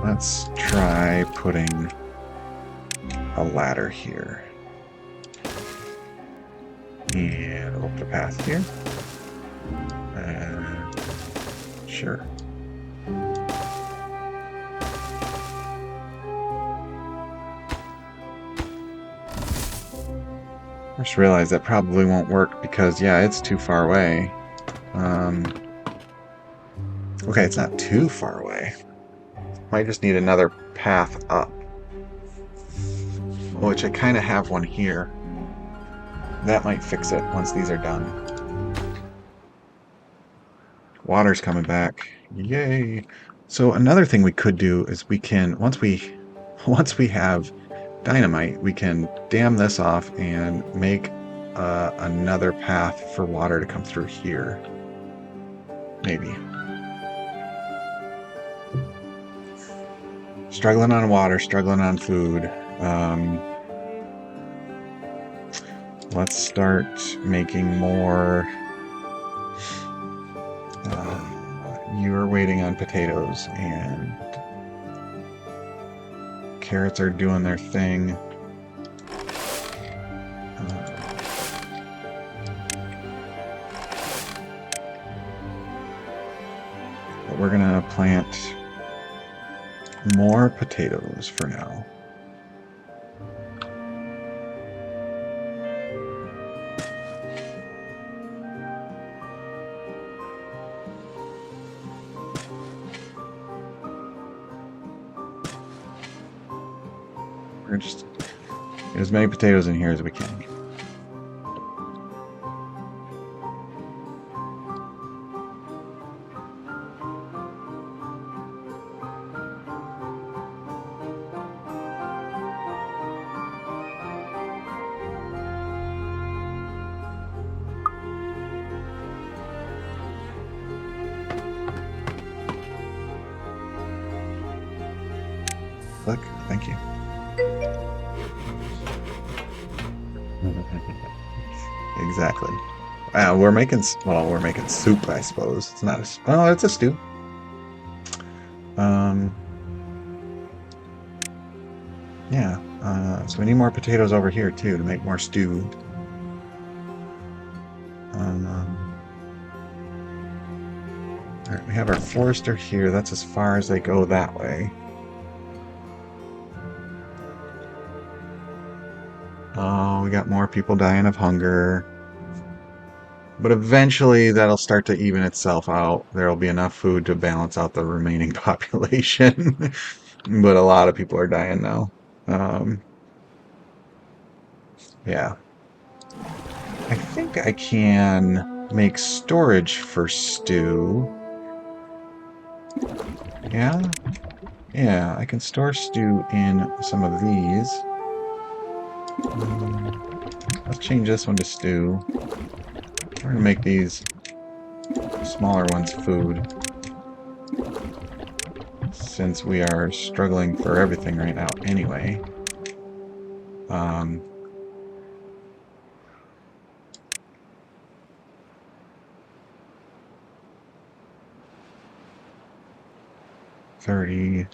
Let's try putting a ladder here. And open a path here. Sure. I just realized that probably won't work because, yeah, it's too far away. Okay, it's not too far away. Might just need another path up. Which I kind of have one here. That might fix it once these are done. Water's coming back. Yay! So another thing we could do is we can, once we have dynamite, we can dam this off and make another path for water to come through here. Maybe. Struggling on water, struggling on food. Let's start making more. You're waiting on potatoes, and carrots are doing their thing. But we're gonna plant more potatoes for now. We're just get as many potatoes in here as we can. Click. Thank you. Exactly. We're making soup, I suppose. It's not a... Oh, it's a stew. Yeah. So we need more potatoes over here, too, to make more stew. Alright, we have our forester here. That's as far as they go that way. Oh, we got more people dying of hunger. But eventually that'll start to even itself out. There'll be enough food to balance out the remaining population. But a lot of people are dying now. Yeah. I think I can make storage for stew. Yeah? Yeah, I can store stew in some of these. Let's change this one to stew. We're gonna make these smaller ones food, since we are struggling for everything right now anyway. 30.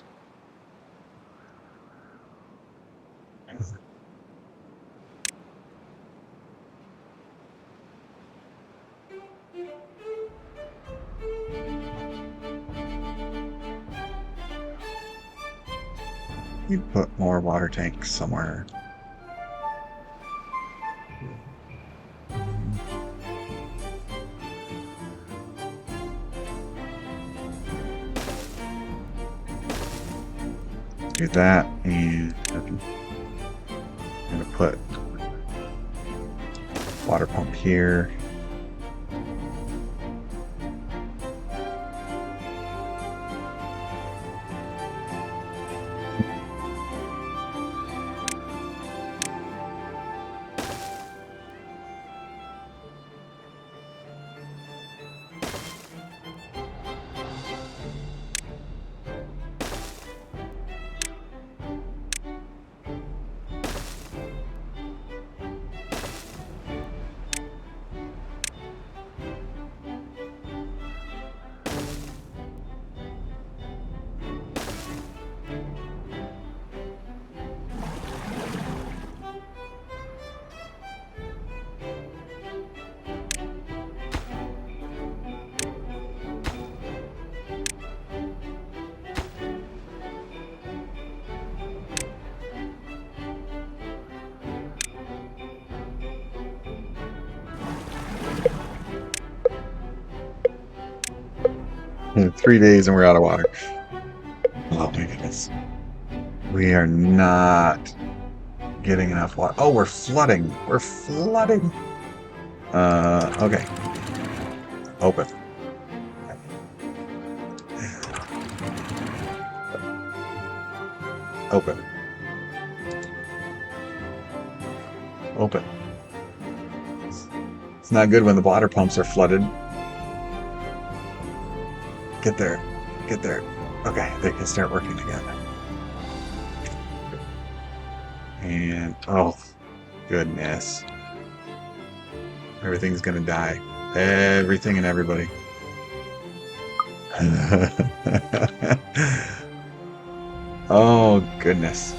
You put more water tanks somewhere. Do that, and I'm gonna put water pump here. In 3 days and we're out of water. Oh my goodness. We are not getting enough water. Oh, we're flooding. We're flooding. Okay. Open. Open. Open. It's not good when the water pumps are flooded. Get there. Get there. Okay, they can start working again. And, oh, goodness. Everything's gonna die. Everything and everybody. Oh, goodness.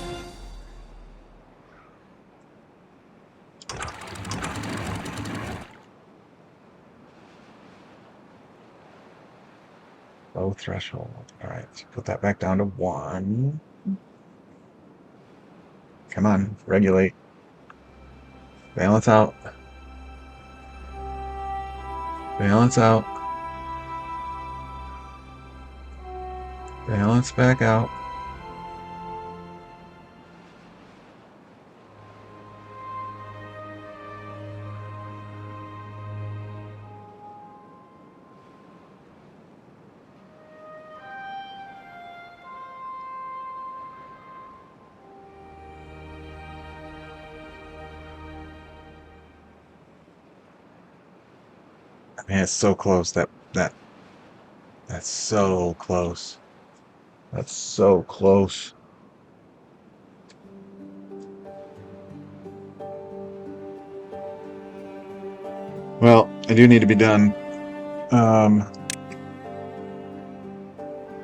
Low threshold. All right, so put that back down to 1. Come on, regulate. Balance out. Balance out. Balance back out. Man, it's so close. That's so close. That's so close. Well, I do need to be done.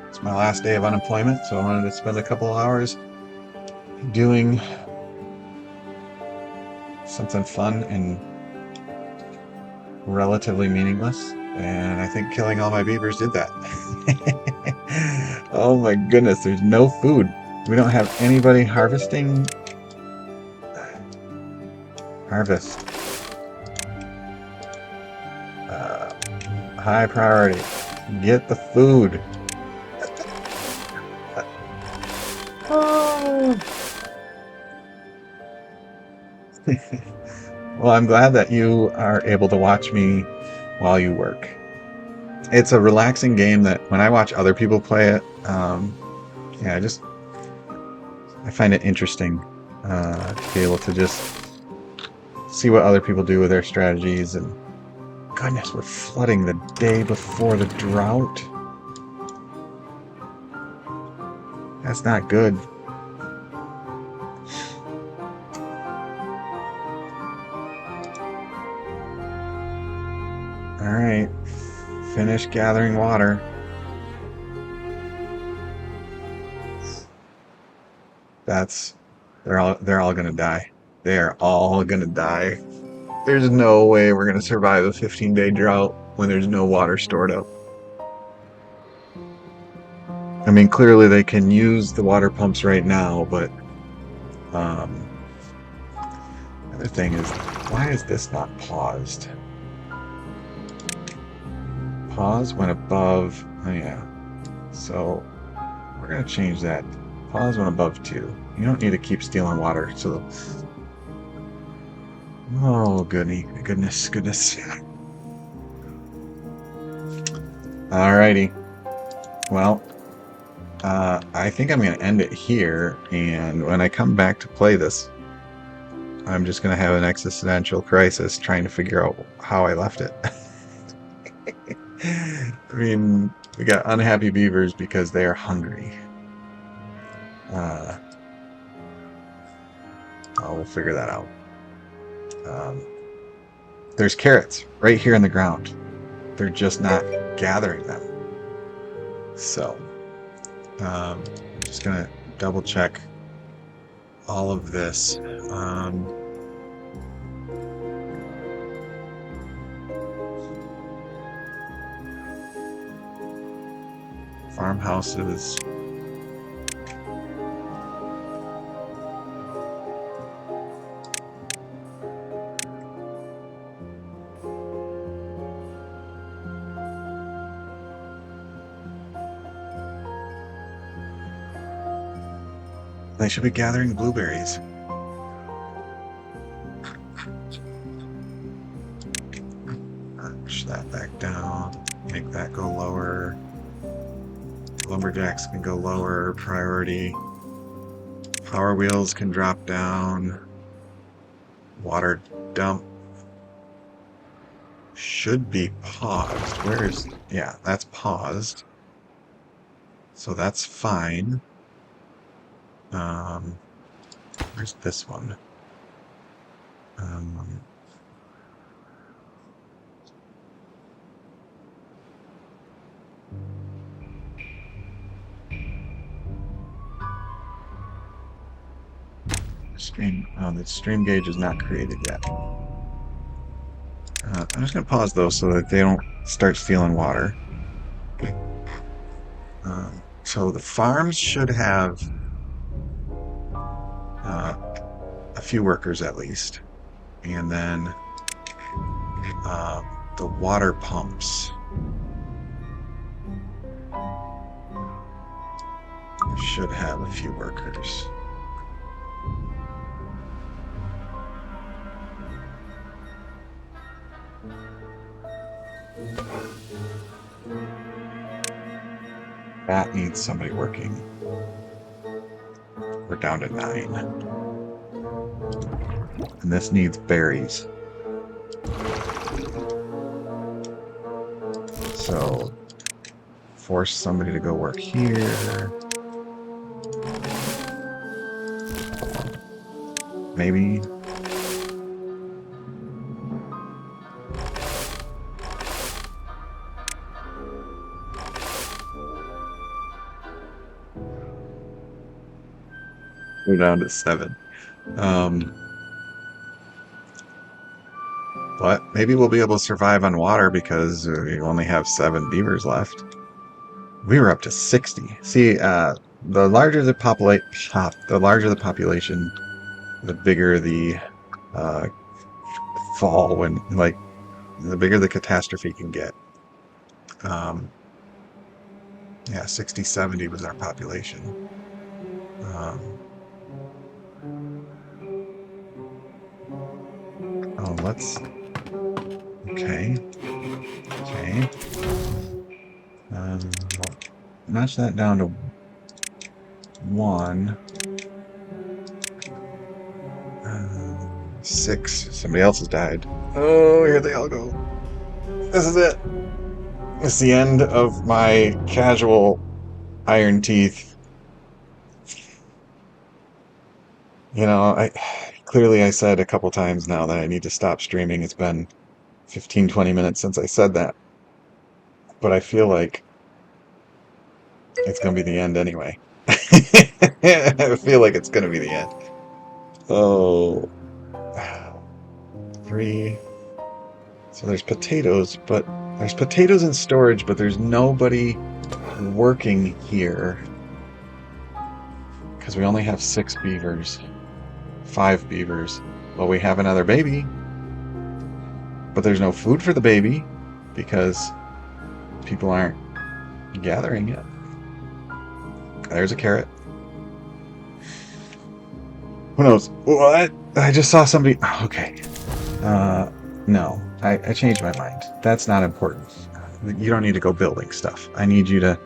It's my last day of unemployment, so I wanted to spend a couple hours doing something fun and relatively meaningless. And I think killing all my beavers did that. Oh my goodness, there's no food. We don't have anybody harvesting. Harvest. Uh, High priority. Get the food. Oh. Well, I'm glad that you are able to watch me while you work. It's a relaxing game that when I watch other people play it, yeah, I find it interesting to be able to just see what other people do with their strategies. And goodness, we're flooding the day before the drought. That's not good. All right, finish gathering water. They're all gonna die. They are all gonna die. There's no way we're gonna survive a 15-day drought when there's no water stored up. I mean, clearly they can use the water pumps right now, but um, the other thing is, why is this not paused? Pause when above. Oh yeah. So we're gonna change that. Pause when above 2. You don't need to keep stealing water. So, oh goodness. Alrighty. Well, I think I'm gonna end it here, and when I come back to play this, I'm just gonna have an existential crisis trying to figure out how I left it. I mean, we got unhappy beavers because they are hungry. Oh, we'll figure that out. Um, there's carrots right here in the ground. They're just not gathering them. So, I'm just gonna double check all of this. Farmhouses. They should be gathering blueberries. Push that back down. Make that go lower. Lumberjacks can go lower. Priority. Power wheels can drop down. Water dump should be paused. Yeah, that's paused. So that's fine. Where's this one? The stream gauge is not created yet. I'm just going to pause those so that they don't start stealing water. So the farms should have a few workers at least. And then the water pumps should have a few workers. That needs somebody working. We're down to 9. And this needs berries. So force somebody to go work here. Maybe. We're down to 7. But maybe we'll be able to survive on water because we only have 7 beavers left. We were up to 60. See, the larger the population, the bigger the uh, fall when like the bigger the catastrophe can get. Um, yeah, 60, 70 was our population. Um, oh, let's. Okay, okay. We'll notch that down to 1. 6. Somebody else has died. Oh, here they all go. This is it. It's the end of my casual Ironteeth. You know, I said a couple times now that I need to stop streaming. It's been 15, 20 minutes since I said that. But I feel like it's going to be the end anyway. I feel like it's going to be the end. Oh, 3. So there's potatoes, but there's potatoes in storage, but there's nobody working here. Because we only have 6 beavers. 5 beavers. Well, we have another baby. But there's no food for the baby because people aren't gathering it. There's a carrot. Who knows? What? I just saw somebody. Okay. No. I changed my mind. That's not important. You don't need to go building stuff. I need you to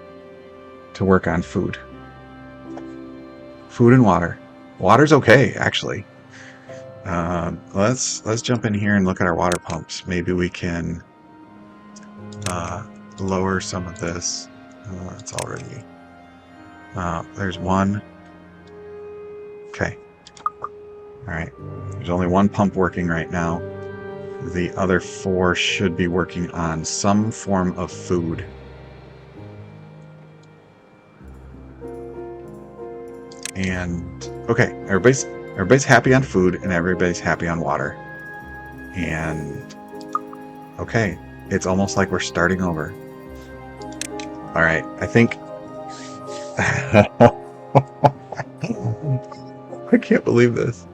work on food. Food and water. Water's okay, actually. Let's jump in here and look at our water pumps. Maybe we can lower some of this. It's already. There's 1. Okay. All right. There's only 1 pump working right now. The other 4 should be working on some form of food. And okay, everybody's happy on food and everybody's happy on water. And okay, it's almost like we're starting over. All right, I think I can't believe this.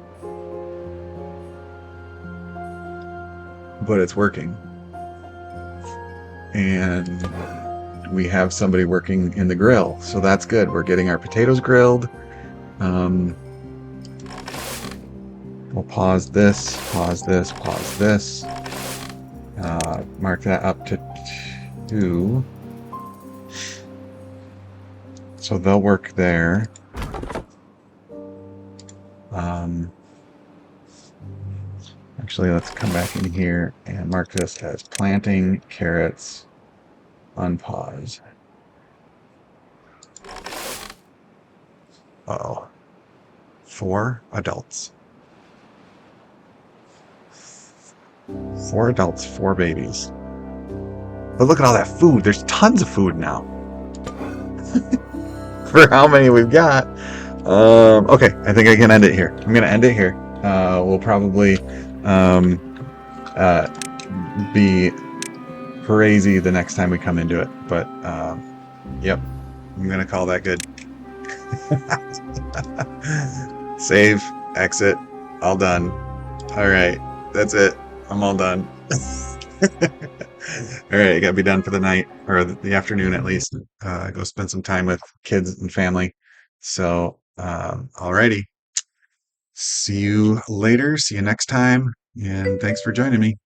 But it's working. And we have somebody working in the grill, so that's good. We're getting our potatoes grilled. We'll pause this, pause this, pause this. Mark that up to 2. So they'll work there. Actually, let's come back in here and mark this as planting carrots, unpause. Uh-oh. 4 adults. 4 adults, 4 babies. But look at all that food. There's tons of food now. For how many we've got. Okay, I think I can end it here. I'm going to end it here. We'll probably be crazy the next time we come into it. But, yep, I'm going to call that good. Save, exit, all done. All right, that's it. I'm all done. All right, I gotta be done for the night, or the afternoon at least. Go spend some time with kids and family. So, alrighty. See you later. See you next time. And thanks for joining me.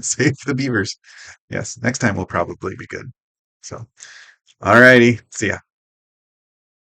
Save the beavers. Yes, next time will probably be good. So, alrighty. See ya.